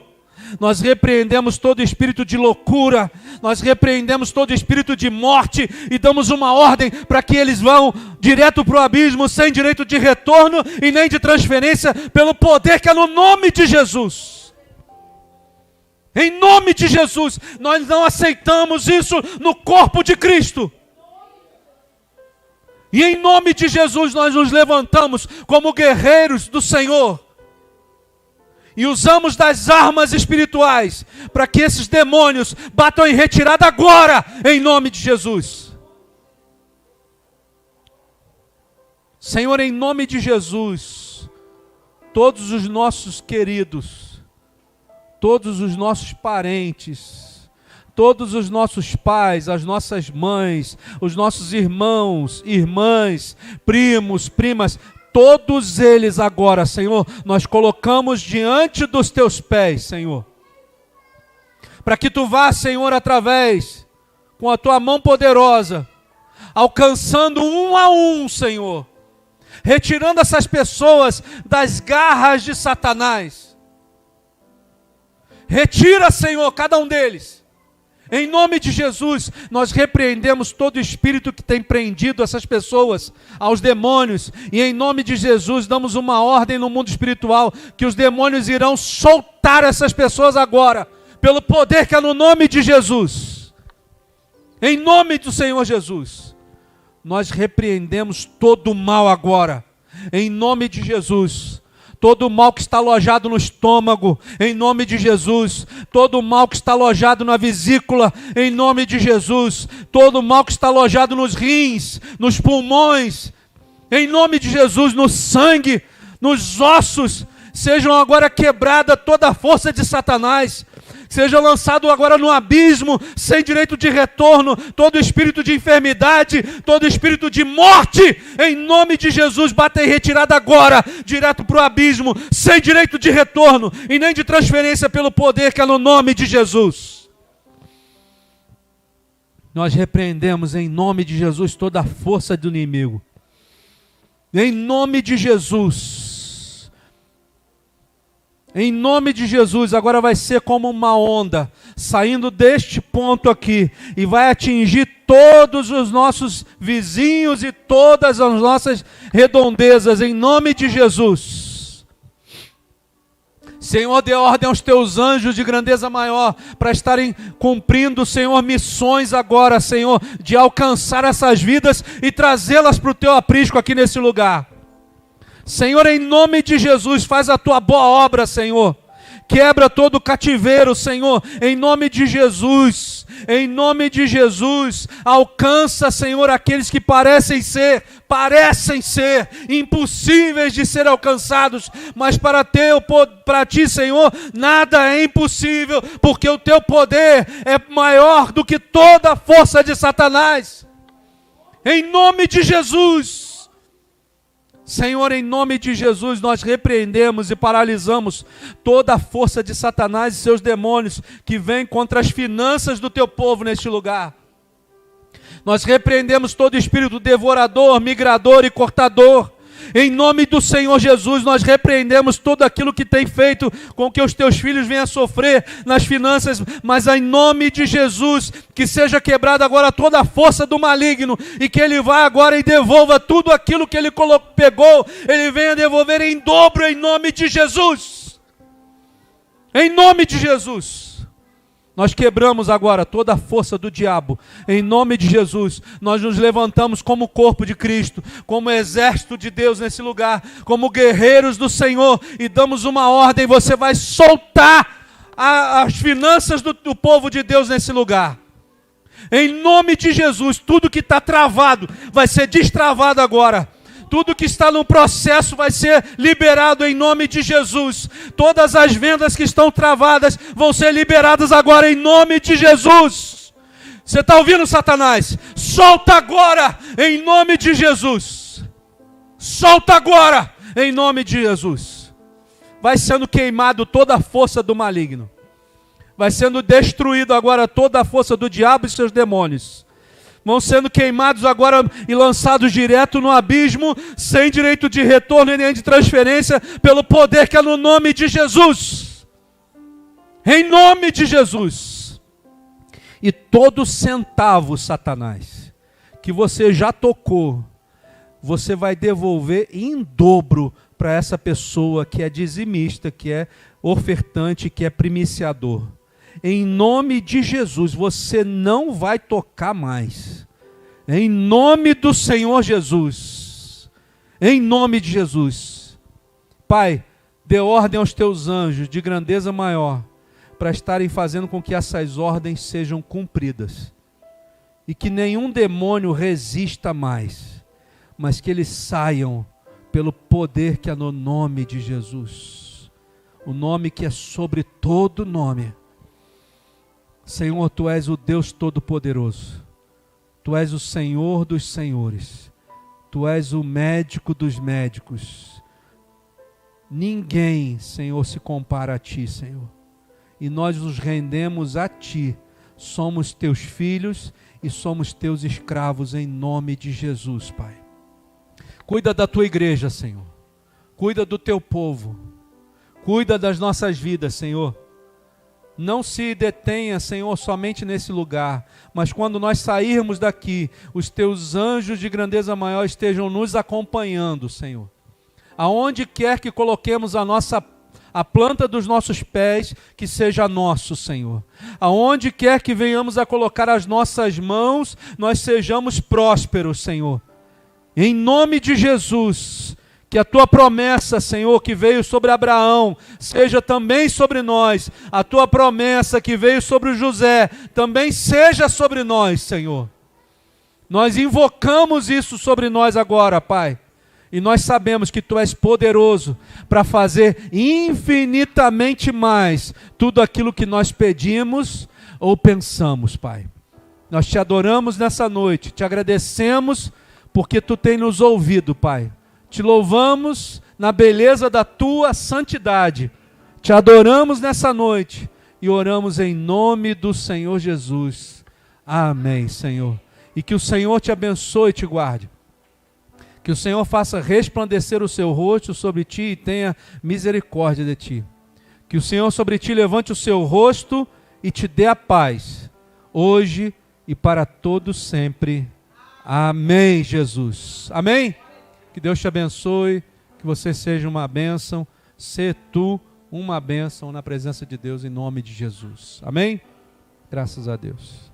Nós repreendemos todo espírito de loucura. Nós repreendemos todo espírito de morte e damos uma ordem para que eles vão direto para o abismo sem direito de retorno e nem de transferência pelo poder que é no nome de Jesus. Em nome de Jesus, nós não aceitamos isso no corpo de Cristo. E em nome de Jesus nós nos levantamos como guerreiros do Senhor. E usamos das armas espirituais para que esses demônios batam em retirada agora, em nome de Jesus. Senhor, em nome de Jesus, todos os nossos queridos, todos os nossos parentes, todos os nossos pais, as nossas mães, os nossos irmãos, irmãs, primos, primas, todos eles agora, Senhor, nós colocamos diante dos Teus pés, Senhor. Para que Tu vá, Senhor, através, com a Tua mão poderosa, alcançando um a um, Senhor, retirando essas pessoas das garras de Satanás. Retira, Senhor, cada um deles. Em nome de Jesus, nós repreendemos todo espírito que tem prendido essas pessoas aos demônios. E em nome de Jesus, damos uma ordem no mundo espiritual, que os demônios irão soltar essas pessoas agora, pelo poder que é no nome de Jesus. Em nome do Senhor Jesus, nós repreendemos todo o mal agora. Em nome de Jesus. Todo o mal que está alojado no estômago, em nome de Jesus. Todo o mal que está alojado na vesícula, em nome de Jesus. Todo o mal que está alojado nos rins, nos pulmões, em nome de Jesus, no sangue, nos ossos, sejam agora quebrada toda a força de Satanás. Seja lançado agora no abismo, sem direito de retorno, todo espírito de enfermidade, todo espírito de morte, em nome de Jesus, bata em retirada agora, direto para o abismo, sem direito de retorno e nem de transferência pelo poder que é no nome de Jesus. Nós repreendemos em nome de Jesus toda a força do inimigo. Em nome de Jesus. Em nome de Jesus, agora vai ser como uma onda, saindo deste ponto aqui, e vai atingir todos os nossos vizinhos e todas as nossas redondezas, em nome de Jesus. Senhor, dê ordem aos teus anjos de grandeza maior, para estarem cumprindo, Senhor, missões agora, Senhor, de alcançar essas vidas e trazê-las para o teu aprisco aqui nesse lugar. Senhor, em nome de Jesus, faz a tua boa obra, Senhor. Quebra todo o cativeiro, Senhor, em nome de Jesus. Em nome de Jesus, alcança, Senhor, aqueles que parecem ser impossíveis de ser alcançados, mas para ti, Senhor, nada é impossível, porque o teu poder é maior do que toda a força de Satanás. Em nome de Jesus. Senhor, em nome de Jesus, nós repreendemos e paralisamos toda a força de Satanás e seus demônios que vêm contra as finanças do teu povo neste lugar. Nós repreendemos todo espírito devorador, migrador e cortador. Em nome do Senhor Jesus, nós repreendemos tudo aquilo que tem feito com que os teus filhos venham a sofrer nas finanças, mas em nome de Jesus, que seja quebrada agora toda a força do maligno, e que ele vá agora e devolva tudo aquilo que ele pegou, ele venha devolver em dobro, em nome de Jesus. Em nome de Jesus. Nós quebramos agora toda a força do diabo, em nome de Jesus. Nós nos levantamos como corpo de Cristo, como exército de Deus nesse lugar, como guerreiros do Senhor, e damos uma ordem: você vai soltar as finanças do povo de Deus nesse lugar. Em nome de Jesus, tudo que está travado vai ser destravado agora. Tudo que está no processo vai ser liberado em nome de Jesus. Todas as vendas que estão travadas vão ser liberadas agora em nome de Jesus. Você está ouvindo, Satanás? Solta agora em nome de Jesus. Solta agora em nome de Jesus. Vai sendo queimado toda a força do maligno. Vai sendo destruído agora toda a força do diabo e seus demônios. Vão sendo queimados agora e lançados direto no abismo, sem direito de retorno e nem de transferência, pelo poder que é no nome de Jesus. Em nome de Jesus. E todo centavo, Satanás, que você já tocou, você vai devolver em dobro para essa pessoa que é dizimista, que é ofertante, que é primiciador. Em nome de Jesus, você não vai tocar mais. Em nome do Senhor Jesus. Em nome de Jesus. Pai, dê ordem aos teus anjos de grandeza maior, para estarem fazendo com que essas ordens sejam cumpridas. E que nenhum demônio resista mais, mas que eles saiam pelo poder que é no nome de Jesus. O nome que é sobre todo nome. Senhor, Tu és o Deus Todo-Poderoso, Tu és o Senhor dos Senhores, Tu és o médico dos médicos. Ninguém, Senhor, se compara a Ti, Senhor. E nós nos rendemos a Ti, somos Teus filhos e somos Teus escravos em nome de Jesus, Pai. Cuida da Tua igreja, Senhor, cuida do Teu povo, cuida das nossas vidas, Senhor. Não se detenha, Senhor, somente nesse lugar, mas quando nós sairmos daqui, os teus anjos de grandeza maior estejam nos acompanhando, Senhor. Aonde quer que coloquemos a planta dos nossos pés, que seja nosso, Senhor. Aonde quer que venhamos a colocar as nossas mãos, nós sejamos prósperos, Senhor. Em nome de Jesus. Que a Tua promessa, Senhor, que veio sobre Abraão, seja também sobre nós. A Tua promessa que veio sobre o José, também seja sobre nós, Senhor. Nós invocamos isso sobre nós agora, Pai. E nós sabemos que Tu és poderoso para fazer infinitamente mais tudo aquilo que nós pedimos ou pensamos, Pai. Nós Te adoramos nessa noite, Te agradecemos porque Tu tem nos ouvido, Pai. Te louvamos na beleza da Tua santidade. Te adoramos nessa noite e oramos em nome do Senhor Jesus. Amém, Senhor. E que o Senhor te abençoe e te guarde. Que o Senhor faça resplandecer o seu rosto sobre ti e tenha misericórdia de ti. Que o Senhor sobre ti levante o seu rosto e te dê a paz, hoje e para todos sempre. Amém, Jesus. Amém? Que Deus te abençoe, que você seja uma bênção, sê tu uma bênção na presença de Deus em nome de Jesus. Amém? Graças a Deus.